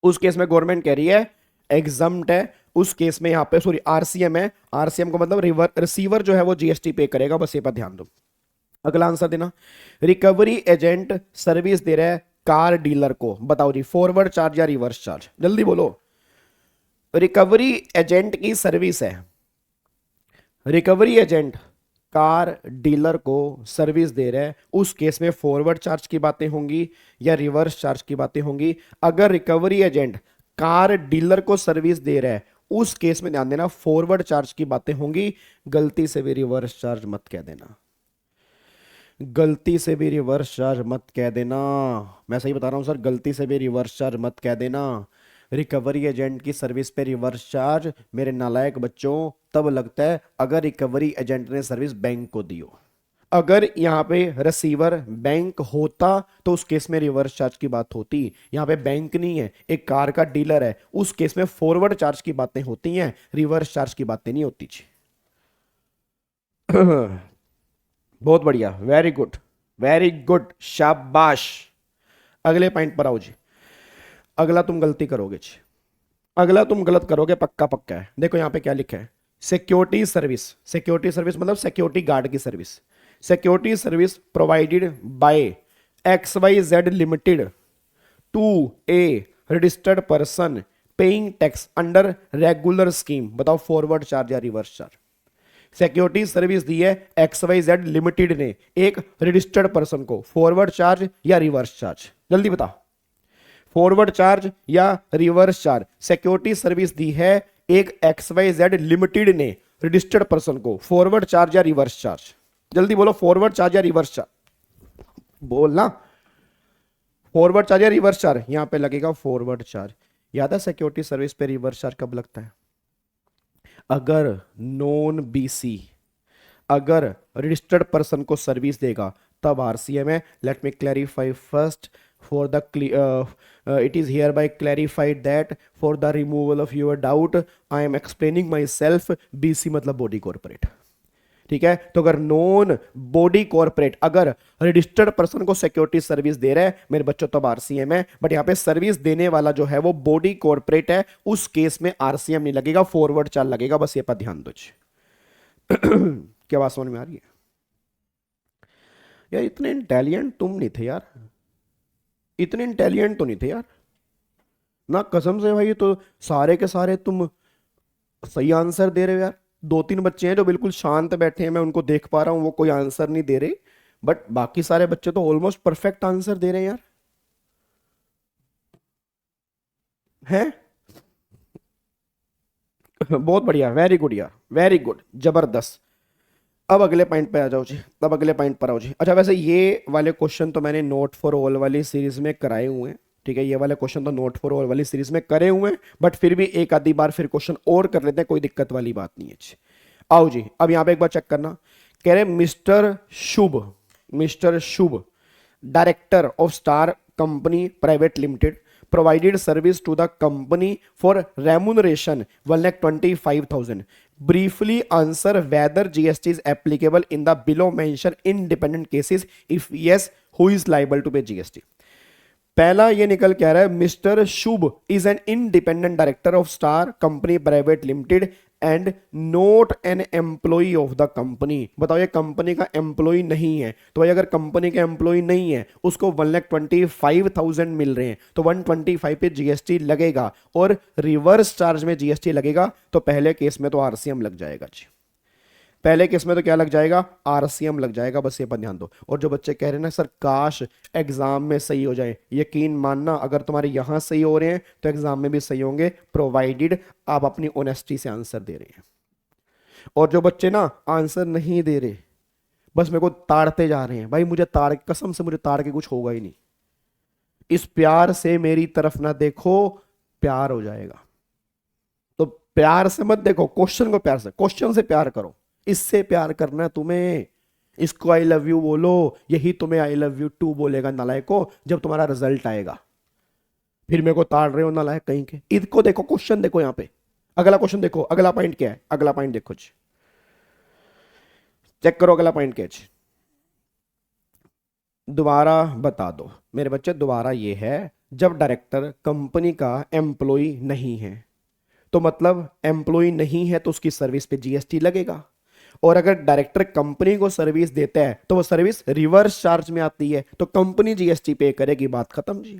उस केस में गवर्नमेंट कह रही है एग्जम्प्ट है, उस केस में यहां पे सॉरी आरसीएम है, आरसीएम का मतलब रिसीवर जो है वो जीएसटी पे करेगा। बस ये पर ध्यान दो। अगला आंसर देना, रिकवरी एजेंट सर्विस दे रहा है कार डीलर को, बताओ जी फॉरवर्ड चार्ज या रिवर्स चार्ज, जल्दी बोलो। रिकवरी एजेंट की सर्विस है, रिकवरी एजेंट कार डीलर को सर्विस दे रहा है, उस केस में फॉरवर्ड चार्ज की बातें होंगी या रिवर्स चार्ज की बातें होंगी? अगर रिकवरी एजेंट कार डीलर को सर्विस दे रहा है उस केस में ध्यान देना फॉरवर्ड चार्ज की बातें होंगी, गलती से भी रिवर्स चार्ज मत कह देना, गलती से भी रिवर्स चार्ज मत कह देना। मैं सही बता रहा हूं सर, गलती से भी रिवर्स चार्ज मत कह देना। रिकवरी एजेंट की सर्विस पे रिवर्स चार्ज मेरे नालायक बच्चों तब लगता है अगर रिकवरी एजेंट ने सर्विस बैंक को दी हो। अगर यहां पे रिसीवर बैंक होता तो उस केस में रिवर्स चार्ज की बात होती। यहां पे बैंक नहीं है, एक कार का डीलर है, उस केस में फॉरवर्ड चार्ज की बातें होती हैं, रिवर्स चार्ज की बातें नहीं होती जी। बहुत बढ़िया, वेरी गुड, वेरी गुड, शाबाश। अगले पॉइंट पर आओ जी। अगला तुम गलती करोगे जी, अगला तुम गलत करोगे, पक्का पक्का है। देखो यहां पे क्या लिखा है, सिक्योरिटी सर्विस। सिक्योरिटी सर्विस मतलब सिक्योरिटी गार्ड की सर्विस। Security service provided by X Y Z limited to a registered person paying tax under regular scheme. बताओ फॉरवर्ड चार्ज या रिवर्स चार्ज? सिक्योरिटी सर्विस दी है एक्स वाई जेड लिमिटेड ने एक registered person को, forward charge या reverse charge? जल्दी बता, फॉरवर्ड चार्ज या रिवर्स चार्ज? सिक्योरिटी सर्विस दी है एक एक्स वाई जेड लिमिटेड ने रजिस्टर्ड पर्सन को, फॉरवर्ड चार्ज या रिवर्स चार्ज? जल्दी बोलो, फॉरवर्ड चार्ज या रिवर्स चार्ज? बोलना, फॉरवर्ड चार्ज या रिवर्स चार्ज? यहां पे लगेगा फॉरवर्ड चार्ज। याद है सिक्योरिटी सर्विस पे रिवर्स चार्ज कब लगता है? अगर नॉन बीसी अगर रजिस्टर्ड पर्सन को सर्विस देगा तब आरसीएम है. Let me clarify first for the it is hereby clarified that for the removal of your doubt I am explaining myself. BC मतलब बॉडी कॉर्पोरेट. ठीक है, तो अगर नॉन बॉडी कॉर्पोरेट अगर रजिस्टर्ड पर्सन को सिक्योरिटी सर्विस दे रहा है मेरे बच्चों तब आरसीएम है. बट यहां पे सर्विस देने वाला जो है वो बॉडी कॉर्पोरेट है, उस केस में आरसीएम नहीं लगेगा, फॉरवर्ड चार्ज लगेगा. बस ये पर ध्यान दो. क्या बात समझ में आ रही है यार? इतने इंटेलिजेंट तुम नहीं थे यार, इतने इंटेलिजेंट तो नहीं थे यार ना, कसम से भाई. तो सारे के सारे तुम सही आंसर दे रहे हो यार. 2-3 बच्चे हैं जो बिल्कुल शांत बैठे हैं, मैं उनको देख पा रहा हूं, वो कोई आंसर नहीं दे रहे. बट बाकी सारे बच्चे तो ऑलमोस्ट परफेक्ट आंसर दे रहे हैं यार. हैं? बहुत बढ़िया, वेरी गुड यार, वेरी गुड, जबरदस्त. अब अगले पॉइंट पे आ जाओ जी. अब अगले पॉइंट पर आओ जी. अच्छा, वैसे ये वाले क्वेश्चन तो मैंने नोट फॉर ऑल वाली सीरीज में कराए हुए हैं. ठीक है, ये वाले क्वेश्चन तो नोट फॉर ऑल वाली सीरीज में करे हुए हैं, बट फिर भी एक आधी बार फिर क्वेश्चन और कर लेते हैं, कोई दिक्कत वाली बात नहीं है. आओ जी, अब यहां पे एक बार चेक करना. कह रहे mister Shubh director of star company private limited provided service to the company for remuneration 1,25,000. Briefly answer whether GST is applicable in the below mentioned independent cases. If yes, who is liable to pay GST? पहला ये निकल के आ रहा है, mister Shubh is an independent director of star company private limited and not an employee of the company. बताओ, ये company का employee नहीं है. तो भाई अगर कंपनी का एम्प्लॉई नहीं है, उसको 1,25,000 मिल रहे हैं, तो 125 पे जीएसटी लगेगा और रिवर्स चार्ज में जीएसटी लगेगा. तो पहले केस में तो आरसीएम लग जाएगा जी. पहले केस में तो क्या लग जाएगा? आरसीएम लग जाएगा. बस ये पर ध्यान दो. और जो बच्चे कह रहे हैं ना सर काश एग्जाम में सही हो जाए, यकीन मानना अगर तुम्हारे यहां सही हो रहे हैं तो एग्जाम में भी सही होंगे, प्रोवाइडेड आप अपनी ऑनेस्टी से आंसर दे रहे हैं. और जो बच्चे ना आंसर नहीं दे रहे, बस मेरे को ताड़ते जा रहे हैं, भाई मुझे ताड़, कसम से मुझे ताड़ के कुछ होगा ही नहीं. इस प्यार से मेरी तरफ ना देखो, प्यार हो जाएगा. तो प्यार से मत देखो, क्वेश्चन को प्यार से, क्वेश्चन से प्यार करो. इससे प्यार करना है तुम्हें. इसको आई लव यू बोलो, यही तुम्हें आई लव यू टू बोलेगा नालायक को जब तुम्हारा रिजल्ट आएगा. फिर मेरे को ताड़ रहे हो नालायक कहीं के. इसको देखो, क्वेश्चन देखो यहां पे. अगला क्वेश्चन देखो, अगला पॉइंट क्या है? अगला पॉइंट देखो जी, चेक करो अगला पॉइंट क्या है. दोबारा बता दो मेरे बच्चे, दोबारा ये है, जब डायरेक्टर कंपनी का एम्प्लॉय नहीं है, तो मतलब एम्प्लॉय नहीं है तो उसकी सर्विस पे जीएसटी लगेगा. और अगर डायरेक्टर कंपनी को सर्विस देता है तो वो सर्विस रिवर्स चार्ज में आती है, तो कंपनी जीएसटी पे करेगी. बात खत्म जी,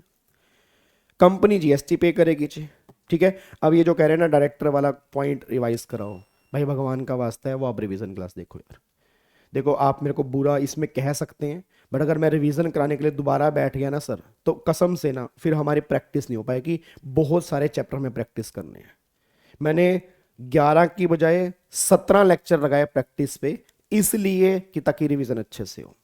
कंपनी जीएसटी पे करेगी जी. ठीक है, अब ये जो कह रहे हैं ना डायरेक्टर वाला पॉइंट रिवाइज कराओ, भाई भगवान का वास्ता है वो आप रिवीजन क्लास देखो यार. देखो आप मेरे को बुरा इसमें कह सकते हैं, बट अगर मैं रिवीजन कराने के लिए दोबारा बैठ गया ना सर, तो कसम से ना फिर हमारी प्रैक्टिस नहीं हो पाएगी. बहुत सारे चैप्टर में प्रैक्टिस करने हैं. मैंने 11 की बजाय 17 लेक्चर लगाए प्रैक्टिस पे, इसलिए कि ताकि रिवीजन अच्छे से हो.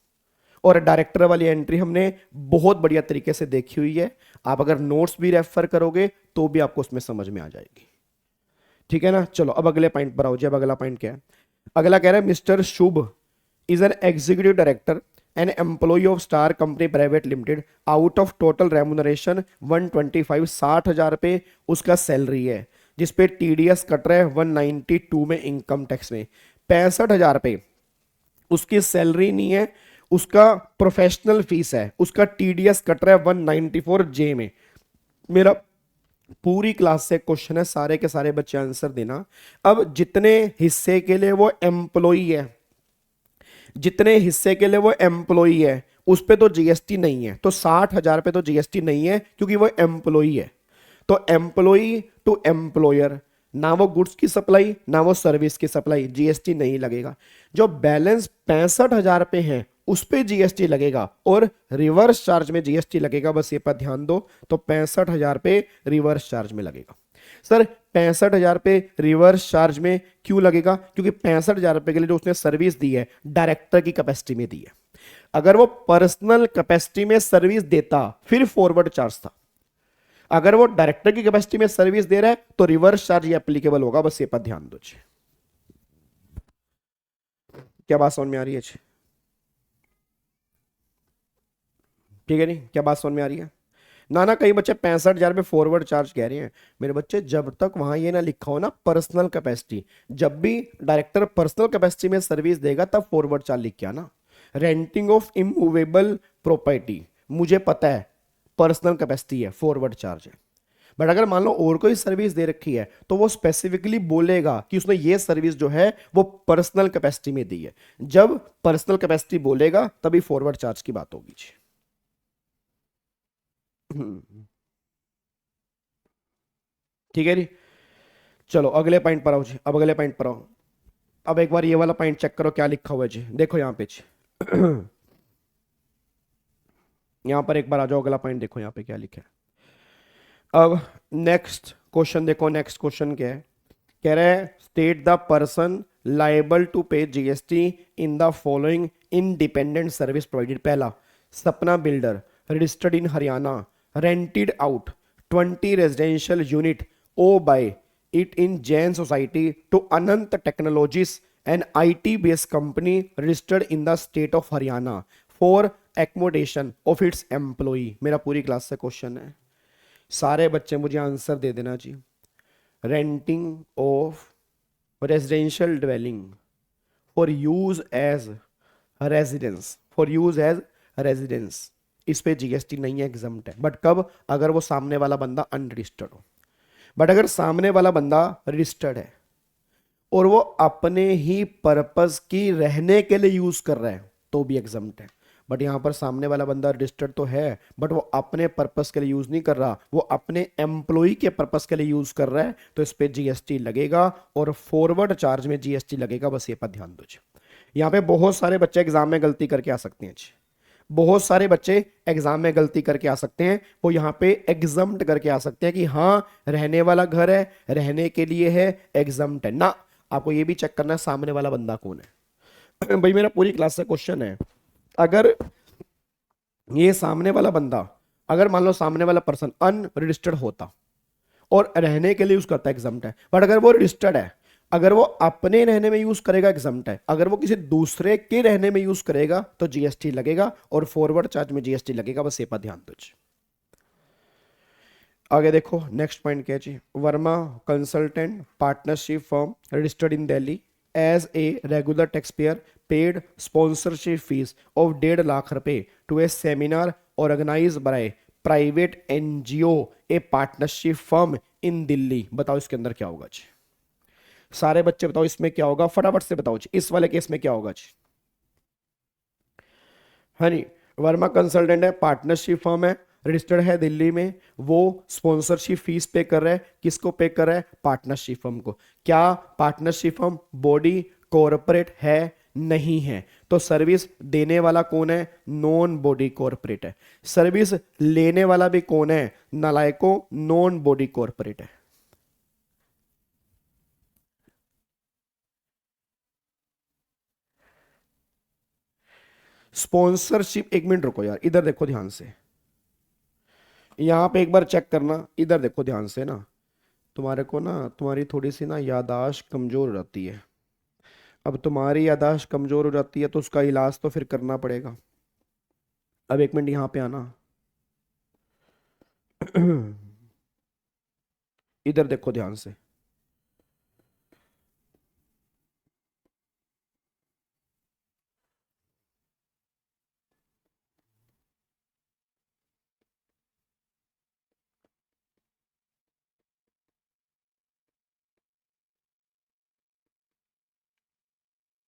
और डायरेक्टर वाली एंट्री हमने बहुत बढ़िया तरीके से देखी हुई है. आप अगर नोट्स भी रेफर करोगे तो भी आपको उसमें समझ में आ जाएगी. ठीक है ना. चलो अब अगले पॉइंट पर आओ जी. अब अगला पॉइंट क्या है? अगला कह रहा है, mister Shubh is an executive director an employ of star company private limited. Out of total remuneration 125, 60,000 रुपये उसका सैलरी है, जिसपे टीडीएस कट रहा है 192 में, इनकम टैक्स में 65,000 रुपये उसकी सैलरी नहीं है, उसका प्रोफेशनल फीस है, उसका टीडीएस कट रहा है 194 जे में. मेरा पूरी क्लास से क्वेश्चन है, सारे के सारे बच्चे आंसर देना. अब जितने हिस्से के लिए वो एम्प्लॉय है, जितने हिस्से के लिए वो एम्प्लॉय है उस पे तो जीएसटी नहीं है, तो 60,000 पे तो जीएसटी नहीं है क्योंकि वो एम्प्लॉय है. तो एम्प्लॉय टू एम्प्लॉयर, ना वो गुड्स की सप्लाई ना वो सर्विस की सप्लाई, जीएसटी नहीं लगेगा. जो बैलेंस 65,000 पे है उस पे जीएसटी लगेगा और रिवर्स चार्ज में जीएसटी लगेगा. बस ये पर ध्यान दो. तो 65,000 पे रिवर्स चार्ज में लगेगा. सर 65,000 पे रिवर्स चार्ज में क्यों लगेगा? क्योंकि 65,000 रुपए के लिए जो उसने सर्विस दी है डायरेक्टर की कैपेसिटी में दी है. अगर वो पर्सनल कैपेसिटी में सर्विस देता फिर फॉरवर्ड चार्ज था. अगर वो डायरेक्टर की कैपेसिटी में सर्विस दे रहा है तो रिवर्स चार्ज ये एप्लीकेबल होगा. बस ये पर ध्यान दो. क्या बात समझ में आ रही है? ठीक है, नहीं क्या बात समझ में आ रही है? ना ना, कई बच्चे 65,000 पे फॉरवर्ड चार्ज कह रहे हैं। मेरे बच्चे, जब तक वहां ये ना लिखा हो ना पर्सनल कैपेसिटी, जब भी डायरेक्टर पर्सनल कैपेसिटी में सर्विस देगा तब फॉरवर्ड चार्ज लिख के आना। रेंटिंग ऑफ इमूवेबल प्रॉपर्टी मुझे पता है पर्सनल कैपेसिटी है, फॉरवर्ड चार्ज है। बट अगर मान लो और कोई सर्विस दे रखी है तो वो स्पेसिफिकली बोलेगा कि उसने ये सर्विस जो है वो पर्सनल कैपेसिटी में दी है। जब पर्सनल कैपेसिटी बोलेगा तभी फॉरवर्ड चार्ज की बात होगी जी। ठीक है जी। चलो अगले पॉइंट पर आओ जी, अब अगले पॉइंट पर आओ। अब एक बार ये वाला पॉइंट चेक करो क्या लिखा हुआ है जी, देखो यहाँ पे जी। यहाँ पर एक बार आ जाओ, अगला पॉइंट देखो यहाँ पे क्या लिखा है। अब नेक्स्ट क्वेश्चन देखो, नेक्स्ट क्वेश्चन क्या है, कह रहा है state the person liable to pay GST in the following independent service provided. पहला, Sapna builder, registered in Haryana, rented out 20 residential unit ओ by it in Jain Society to Anant Technologies, an IT-based company registered in the state of Haryana for accommodation of its employee। मेरा पूरी class से question है, सारे बच्चे मुझे answer दे देना जी। Renting of residential dwelling for use as residence, for use as residence, इस पे जीएसटी नहीं है, एग्जम्प्ट है। बट कब? अगर वो सामने वाला बंदा अनरजिस्टर्ड हो। बट अगर सामने वाला बंदा रजिस्टर्ड है और वो अपने ही पर्पस की रहने के लिए यूज कर रहा है तो भी एग्जम्प्ट है। बट यहां पर सामने वाला बंदा रजिस्टर्ड तो है बट वो अपने पर्पस के लिए यूज नहीं कर रहा, वो अपने एम्प्लॉय के पर्पस के लिए यूज कर रहा है, तो इस पे जीएसटी लगेगा और फॉरवर्ड चार्ज में जीएसटी लगेगा। बस ये पर ध्यान दो जी। यहाँ पे बहुत सारे बच्चे एग्जाम में गलती करके आ सकते हैं जी, बहुत सारे बच्चे एग्जाम में गलती करके आ सकते हैं। वो यहाँ पे एग्जम्प्ट करके आ सकते हैं कि हाँ रहने वाला घर है, रहने के लिए है, एग्जम्प्ट है ना। आपको ये भी चेक करना है सामने वाला बंदा कौन है। भाई मेरा पूरी क्लास से क्वेश्चन है, अगर ये सामने वाला बंदा, अगर मान लो सामने वाला पर्सन अनरजिस्टर्ड होता और रहने के लिए यूज करता है, एग्जम्प्ट है। बट अगर वो रजिस्टर्ड है, अगर वो अपने रहने में यूज करेगा, एग्जम्प्ट है। अगर वो किसी दूसरे के रहने में यूज करेगा तो जीएसटी लगेगा और फॉरवर्ड चार्ज में जीएसटी लगेगा। बस ये पर ध्यान दो। आगे देखो नेक्स्ट पॉइंट क्या है, Verma consultant partnership firm registered in Delhi as a regular tax payer paid sponsorship fees of 1.5 lakh रुपए to a seminar organise by private NGO a partnership firm in Delhi. बताओ इसके अंदर क्या होगा जी, सारे बच्चे बताओ इसमें क्या होगा, फटाफट से बताओ जी, इस वाले केस में क्या होगा जी। हाँ जी, वर्मा कंसल्टेंट है, पार्टनरशिप फर्म है, रजिस्टर्ड है दिल्ली में, वो स्पॉन्सरशिप फीस पे कर रहा है, किसको पे कर रहा है? पार्टनरशिप फर्म को। क्या पार्टनरशिप फर्म बॉडी कॉरपोरेट है? नहीं है। तो सर्विस देने वाला कौन है? नॉन बॉडी कॉरपोरेट है। सर्विस लेने वाला भी कौन है? नालायकों, नॉन बॉडी कॉरपोरेट है। स्पॉन्सरशिप, एक मिनट रुको यार, इधर देखो ध्यान से, यहां पे एक बार चेक करना, इधर देखो ध्यान से ना। तुम्हारे को ना, तुम्हारी थोड़ी सी ना याददाश्त कमजोर हो जाती है। अब तुम्हारी याददाश्त कमजोर हो जाती है तो उसका इलाज तो फिर करना पड़ेगा। अब एक मिनट यहां पे आना। इधर देखो ध्यान से,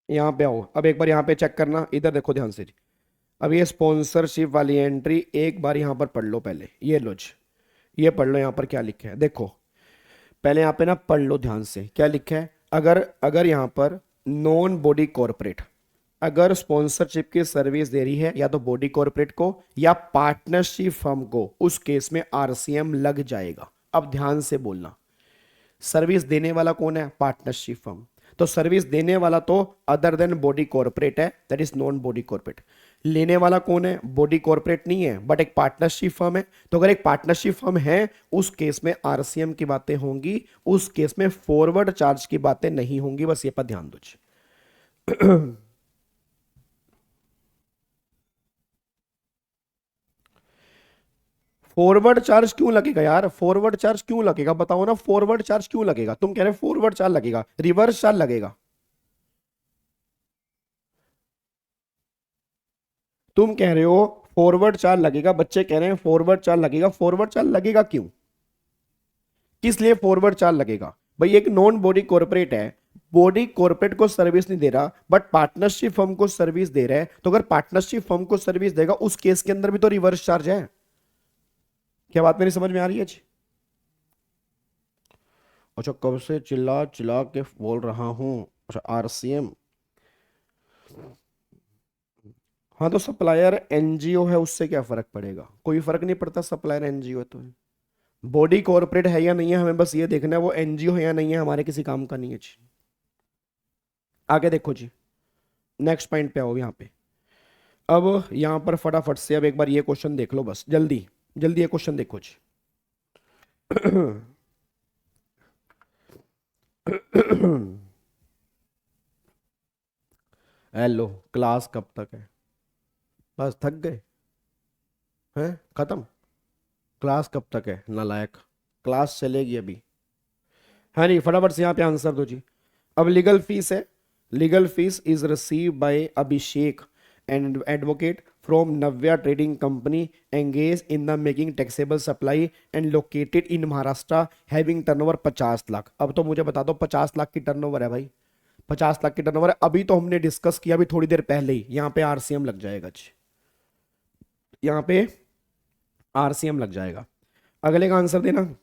यहाँ पे आओ। अब एक बार यहाँ पे चेक करना, इधर देखो ध्यान से जी। अब ये स्पॉन्सरशिप वाली एंट्री एक बार यहाँ पर पढ़ लो पहले, ये लो जी, ये पढ़ लो यहाँ पर क्या लिखा है। देखो पहले यहाँ पे ना पढ़ लो ध्यान से क्या लिखा है। अगर अगर यहाँ पर नॉन बॉडी कॉरपोरेट अगर स्पॉन्सरशिप की सर्विस दे रही है या तो बॉडी कॉरपोरेट को या पार्टनरशिप फर्म को, उस केस में आरसीएम लग जाएगा। अब ध्यान से बोलना, सर्विस देने वाला कौन है? Partnership firm. तो सर्विस देने वाला तो अदर देन बॉडी कॉर्पोरेट है, that is non body corporate. लेने वाला कौन है? बॉडी कॉर्पोरेट नहीं है बट एक पार्टनरशिप फर्म है। तो अगर एक पार्टनरशिप फर्म है उस केस में आरसीएम की बातें होंगी, उस केस में फॉरवर्ड चार्ज की बातें नहीं होंगी। बस ये पर ध्यान दो। फॉरवर्ड चार्ज क्यों लगेगा यार, फॉरवर्ड चार्ज क्यों लगेगा बताओ ना, फॉरवर्ड चार्ज क्यों लगेगा, तुम कह रहे फॉरवर्ड चार्ज लगेगा, रिवर्स चार्ज लगेगा। तुम कह रहे हो फॉरवर्ड चार्ज लगेगा, बच्चे कह रहे हैं फॉरवर्ड चार्ज लगेगा, फॉरवर्ड चार्ज लगेगा क्यों, किस लिए फॉरवर्ड चार्ज लगेगा। भाई एक नॉन बॉडी कॉर्पोरेट है, बॉडी कॉर्पोरेट को सर्विस नहीं दे रहा बट पार्टनरशिप फर्म को सर्विस दे रहा है, तो अगर पार्टनरशिप फर्म को सर्विस देगा उस केस के अंदर भी तो रिवर्स चार्ज है। क्या बात मेरी समझ में आ रही है जी। अच्छा कब से चिल्ला चिल्ला के बोल रहा हूं। अच्छा आरसीएम, हाँ तो सप्लायर एनजीओ है उससे क्या फर्क पड़ेगा, कोई फर्क नहीं पड़ता, सप्लायर एनजीओ है तो बॉडी कॉर्पोरेट है या नहीं है, हमें बस ये देखना है वो एनजीओ है या नहीं है, हमारे किसी काम का नहीं है जी। आगे देखो जी, नेक्स्ट पॉइंट पे आओ यहाँ पे। अब यहाँ पर फटाफट से अब एक बार ये क्वेश्चन देख लो, बस जल्दी जल्दी ये क्वेश्चन देखो जी। हेलो, क्लास कब तक है, बस थक गए हैं, खत्म, क्लास कब तक है नालायक, क्लास चलेगी अभी। हाँ नहीं फटाफट से यहाँ पे आंसर दो जी। अब लीगल फीस है, legal fees is receive bye Abhishek and advocate from Navya trading company engage in the making taxable supply and located in Maharashtra having turnover 50 lakh. अब तो मुझे बता दो 50 लाख की टर्नओवर है भाई, 50 लाख की टर्नओवर है, अभी तो हमने डिस्कस किया अभी थोड़ी देर पहले ही, यहाँ पे आरसीएम लग जाएगा जी, यहाँ पे आरसीएम लग जाएगा। अगले का आंसर देना।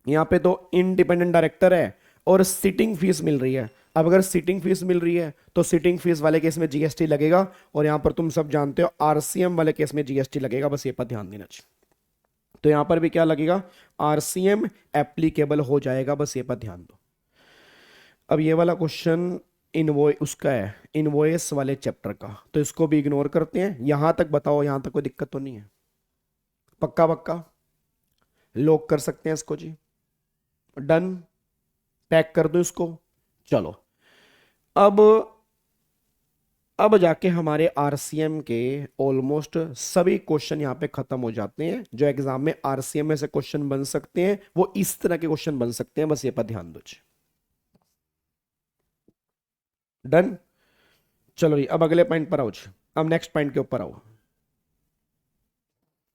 यहाँ पे तो इंडिपेंडेंट डायरेक्टर है और सिटिंग फीस मिल रही है। अब अगर सिटिंग फीस मिल रही है तो सिटिंग फीस वाले केस में जीएसटी लगेगा, और यहां पर तुम सब जानते हो आरसीएम वाले केस में जीएसटी लगेगा, बस ये पर ध्यान देना चाहिए। तो यहां पर भी क्या लगेगा, आरसीएम एप्लीकेबल हो जाएगा, बस ये पर ध्यान दो। अब ये वाला क्वेश्चन इनवॉइस उसका है, इनवॉइस वाले चैप्टर का, तो इसको भी इग्नोर करते हैं। यहां तक बताओ, यहां तक कोई दिक्कत तो नहीं है, पक्का पक्का लॉक कर सकते हैं इसको जी, डन, पैक कर दो इसको। चलो अब जाके हमारे आरसीएम के ऑलमोस्ट सभी क्वेश्चन यहां पे खत्म हो जाते हैं, जो एग्जाम में आरसीएम में से क्वेश्चन बन सकते हैं वो इस तरह के क्वेश्चन बन सकते हैं, बस ये पर ध्यान दो। डन, चलो जी अब अगले पॉइंट पर आओ जी, अब नेक्स्ट पॉइंट के ऊपर आओ।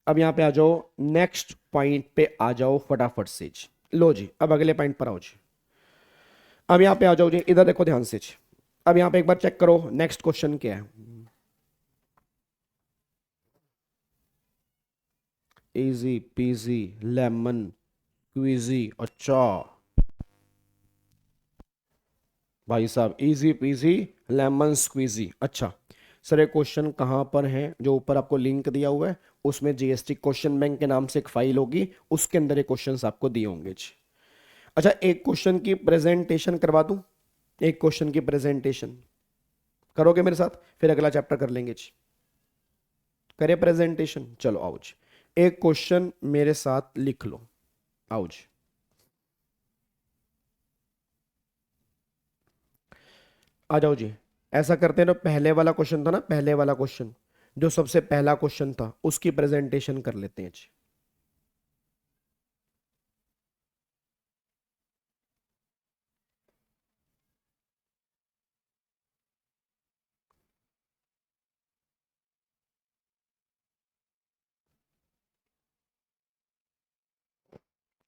अब यहां पे आ जाओ, नेक्स्ट पॉइंट पे आ जाओ फटाफट से जी। लो जी अब अगले पॉइंट पर आओ जी। अब यहां पे आ जाओ जी, इधर देखो ध्यान से जी। अब यहां पे एक बार चेक करो नेक्स्ट क्वेश्चन क्या है। इजी पीजी लेमन क्विजी, अच्छा भाई साहब इजी पीजी लेमन स्क्वीजी। अच्छा सर ये क्वेश्चन कहाँ पर है, जो ऊपर आपको लिंक दिया हुआ है उसमें जीएसटी क्वेश्चन बैंक के नाम से एक फाइल होगी, उसके अंदर ये क्वेश्चंस आपको दिए होंगे जी। अच्छा एक क्वेश्चन की प्रेजेंटेशन करवा दूं, एक क्वेश्चन की प्रेजेंटेशन करोगे मेरे साथ, फिर अगला चैप्टर कर लेंगे जी। करे प्रेजेंटेशन, चलो आओ जी, एक क्वेश्चन मेरे साथ लिख लो, आओ जी। आ जाओ जी, ऐसा करते हैं ना, पहले वाला क्वेश्चन था ना, पहले वाला क्वेश्चन जो सबसे पहला क्वेश्चन था उसकी प्रेजेंटेशन कर लेते हैं जी।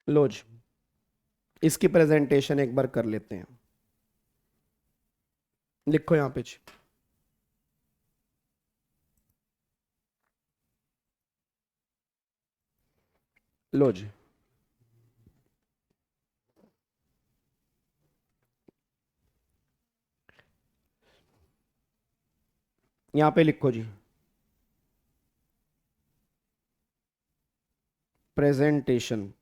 लो जी इसकी प्रेजेंटेशन एक बार कर लेते हैं, लिखो यहां पे जी। लो जी यहां पे लिखो जी, presentation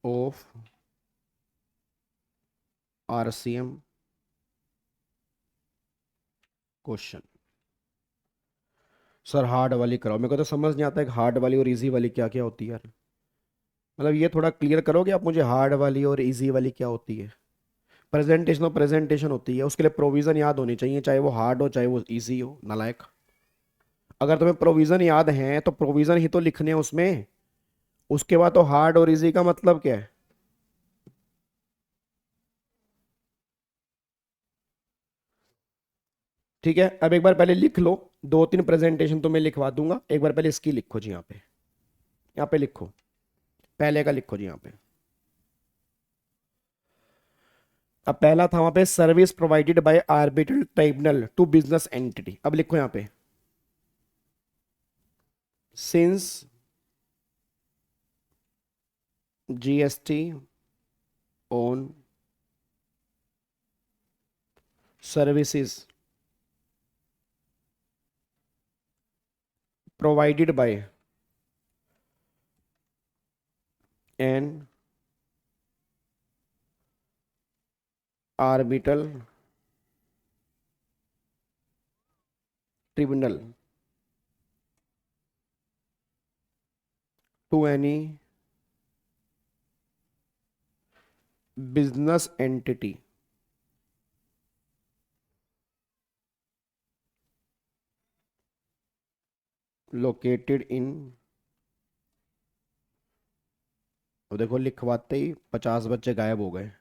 of RCM question. Sir hard वाली कराओ, मेरे को तो समझ नहीं आता है हार्ड वाली और इजी वाली क्या क्या होती है यार, मतलब ये थोड़ा क्लियर करोगे आप मुझे, हार्ड वाली और इजी वाली क्या होती है। प्रेजेंटेशन और प्रेजेंटेशन होती है, उसके लिए प्रोविजन याद होनी चाहिए, चाहे वो हार्ड हो चाहे वो इजी हो नालायक। अगर तुम्हें प्रोविजन याद है तो प्रोविजन ही तो लिखने हैं उसमें, उसके बाद तो हार्ड और इजी का मतलब क्या है? ठीक है, अब एक बार पहले लिख लो, दो तीन प्रेजेंटेशन तो मैं लिखवा दूंगा, एक बार पहले इसकी लिखो जी, यहाँ पे लिखो, पहले का लिखो जी यहाँ पे। अब पहला था वहां पे service provided by arbitral tribunal to business entity, अब लिखो यहाँ पे since GST on services provided by an arbitral tribunal to any business entity located in, तो देखो लिखवाते ही 50 बच्चे गायब हो गए,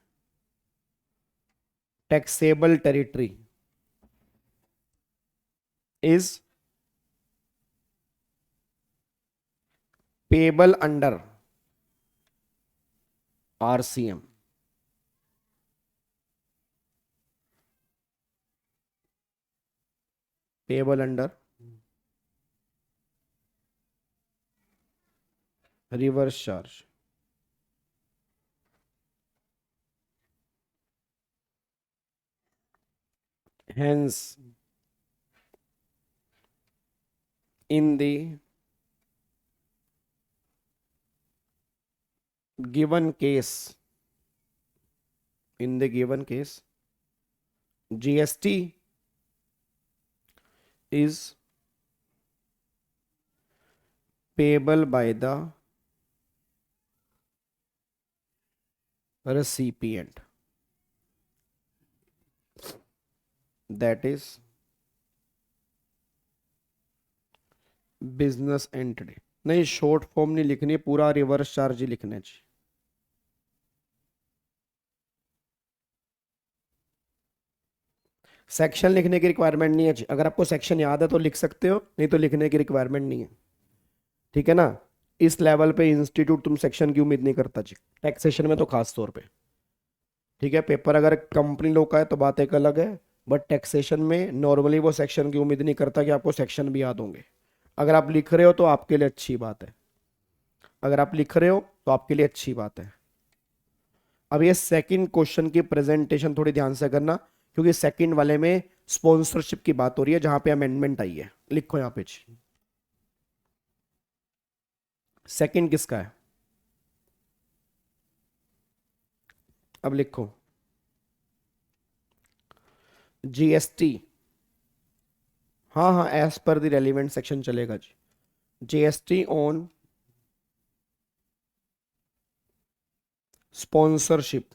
taxable territory is payable under RCM, payable under reverse charge, hence in the given case, in the given case GST is payable by the recipient, that is business entity. नहीं, short form नहीं लिखनी, पूरा reverse charge ही लिखना चाहिए। Section लिखने की requirement नहीं है जी, अगर आपको सेक्शन याद है तो लिख सकते हो, नहीं तो लिखने की रिक्वायरमेंट नहीं है, ठीक है ना। इस लेवल पे इंस्टीट्यूट तुम सेक्शन की उम्मीद नहीं करता जी, टैक्सेशन में तो खास तौर पे, ठीक है। पेपर अगर कंपनी लॉ का है तो बात एक अलग है, बट टैक्सेशन में नॉर्मली वो सेक्शन की उम्मीद नहीं करता कि आपको सेक्शन भी याद होंगे। अगर आप लिख रहे हो तो आपके लिए अच्छी बात है, अगर आप लिख रहे हो तो आपके लिए अच्छी बात है। अब ये सेकंड क्वेश्चन की प्रेजेंटेशन थोड़ी ध्यान से करना, क्योंकि सेकंड वाले में स्पॉन्सरशिप की बात हो रही है, जहां पे अमेंडमेंट आई है। लिखो यहां पे, सेकंड किसका है, अब लिखो जीएसटी, हाँ हाँ as per the relevant section चलेगा जी। GST on sponsorship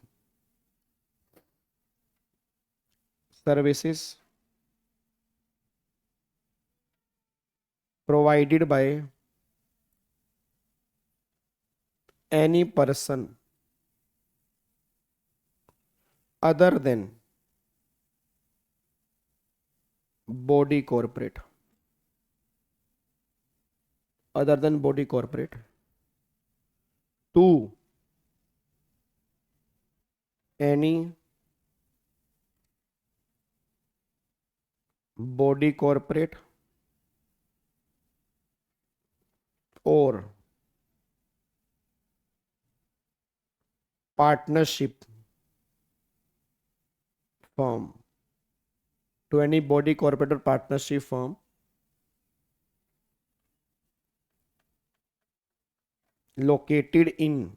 services provided by any person other than body corporate, other than body corporate to any body corporate or partnership firm, to any body corporate or partnership firm located in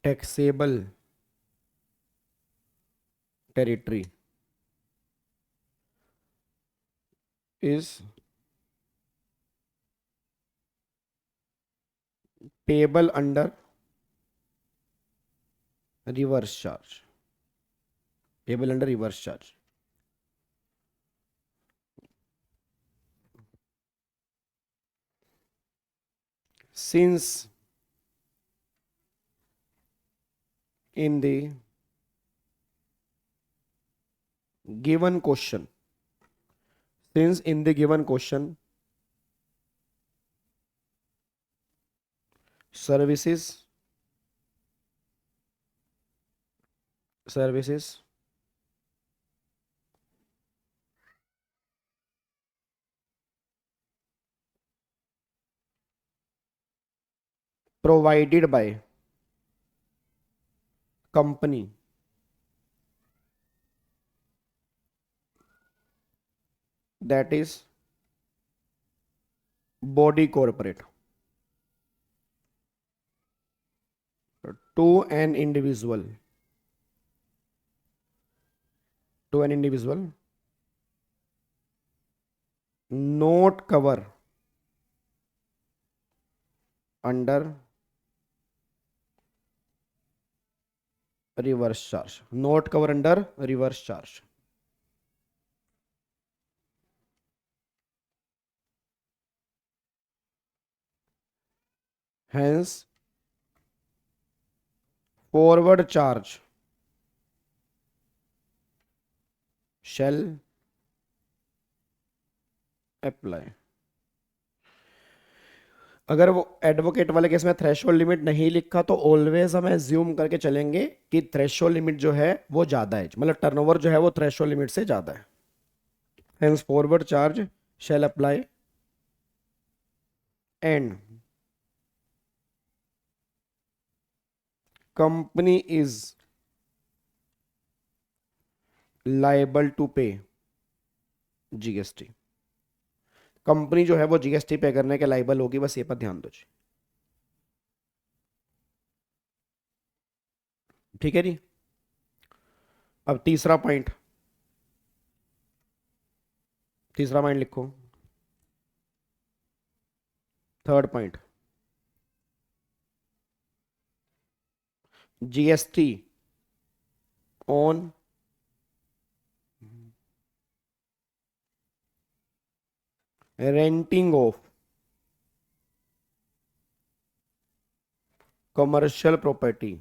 taxable territory is payable under reverse charge, payable under reverse charge। since in the given question, since in the given question services provided by company that is body corporate to an individual not cover under reverse charge, not cover under reverse charge. Hence forward charge shall apply. अगर वो advocate वाले case में threshold limit नहीं लिखा तो always हम assume करके चलेंगे कि थ्रेशोल्ड लिमिट जो है वो ज्यादा है, मतलब टर्नओवर जो है वो थ्रेशोल्ड लिमिट से ज्यादा है. Hence forward charge shall apply and company is liable to pay GST. Company जो है वो जीएसटी पे करने के लायबल होगी, बस ये पर ध्यान दो जी. ठीक है जी. अब तीसरा पॉइंट लिखो. Third point, GST on renting of commercial property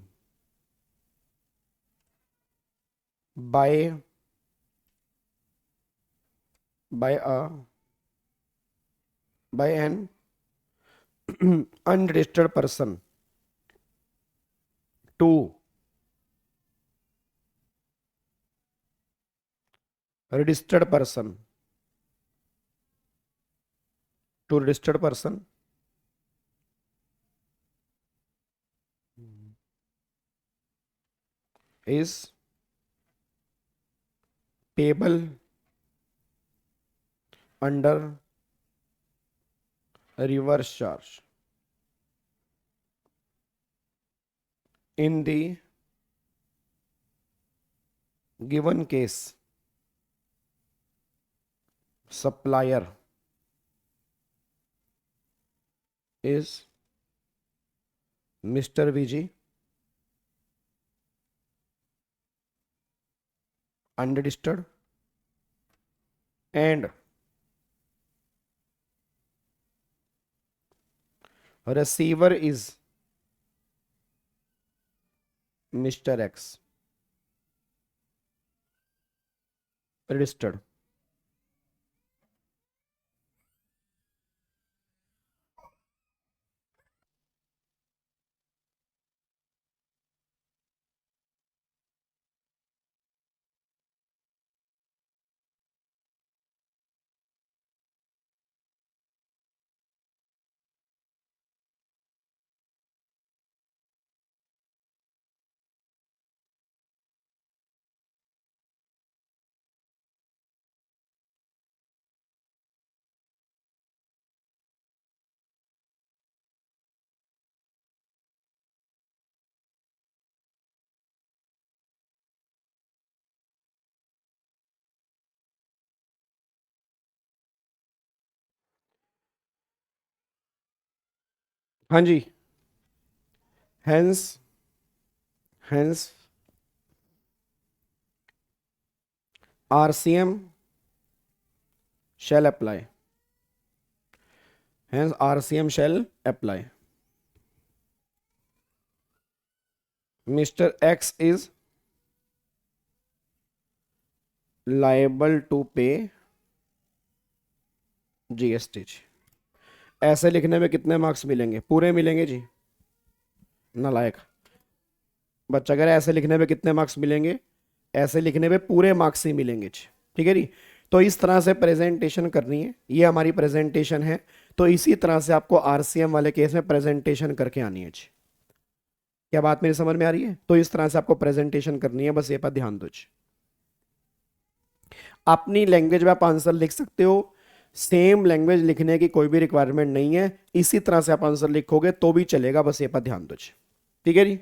by an unregistered person to registered person is payable under reverse charge in the given case supplier is Mr. VG, unregistered, and receiver is Mr. X, registered. हाँ जी. hence RCM shall apply. Mister X is liable to pay GST जी। ऐसे लिखने में कितने marks मिलेंगे? पूरे मिलेंगे जी। नालायक बच्चा, अगर ऐसे लिखने में कितने मार्क्स मिलेंगे? ऐसे लिखने में पूरे मार्क्स ही मिलेंगे जी। ठीक है जी। तो इस तरह से प्रेजेंटेशन करनी है, ये हमारी प्रेजेंटेशन है। तो इसी तरह से आपको आरसीएम वाले केस में प्रेजेंटेशन करके आनी है जी। क्या बात मेरी समझ में आ रही है? तो इस तरह से आपको प्रेजेंटेशन करनी है, बस ये पर ध्यान दो जी। अपनी लैंग्वेज में आप आंसर लिख सकते हो, सेम लैंग्वेज लिखने की कोई भी रिक्वायरमेंट नहीं है, इसी तरह से आप आंसर लिखोगे तो भी चलेगा, बस ये पर ध्यान दो जी। ठीक है जी,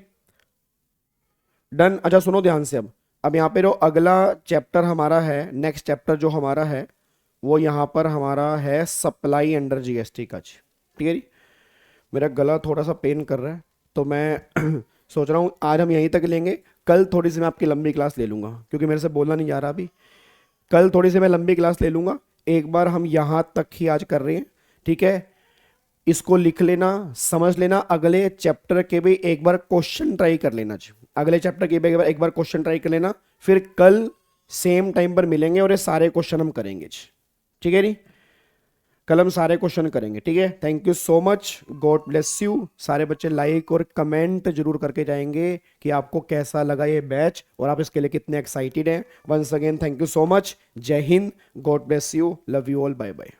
डन। अच्छा सुनो ध्यान से, अब यहाँ पे जो अगला चैप्टर हमारा है, नेक्स्ट चैप्टर जो हमारा है वो यहाँ पर हमारा है सप्लाई अंडर जीएसटी का जी। ठीक है जी। मेरा गला थोड़ा सा पेन कर रहा है तो मैं सोच रहा हूँ आज हम यहीं तक लेंगे, कल थोड़ी सी मैं आपकी लंबी क्लास ले लूँगा क्योंकि मेरे से बोलना नहीं जा रहा अभी। कल थोड़ी सी मैं लंबी क्लास ले लूँगा, एक बार हम यहाँ तक ही आज कर रहे हैं। ठीक है, इसको लिख लेना, समझ लेना, अगले चैप्टर के भी एक बार क्वेश्चन ट्राई कर लेना जी। अगले चैप्टर के भी एक बार क्वेश्चन ट्राई कर लेना, फिर कल सेम टाइम पर मिलेंगे और ये सारे क्वेश्चन हम करेंगे जी। ठीक है जी, कल हम सारे क्वेश्चन करेंगे। ठीक है, thank you so much, God bless you. सारे बच्चे लाइक और कमेंट जरूर करके जाएंगे कि आपको कैसा लगा ये बैच और आप इसके लिए कितने एक्साइटेड हैं। Once again thank you so much, Jai Hind, God bless you, love you all, bye bye.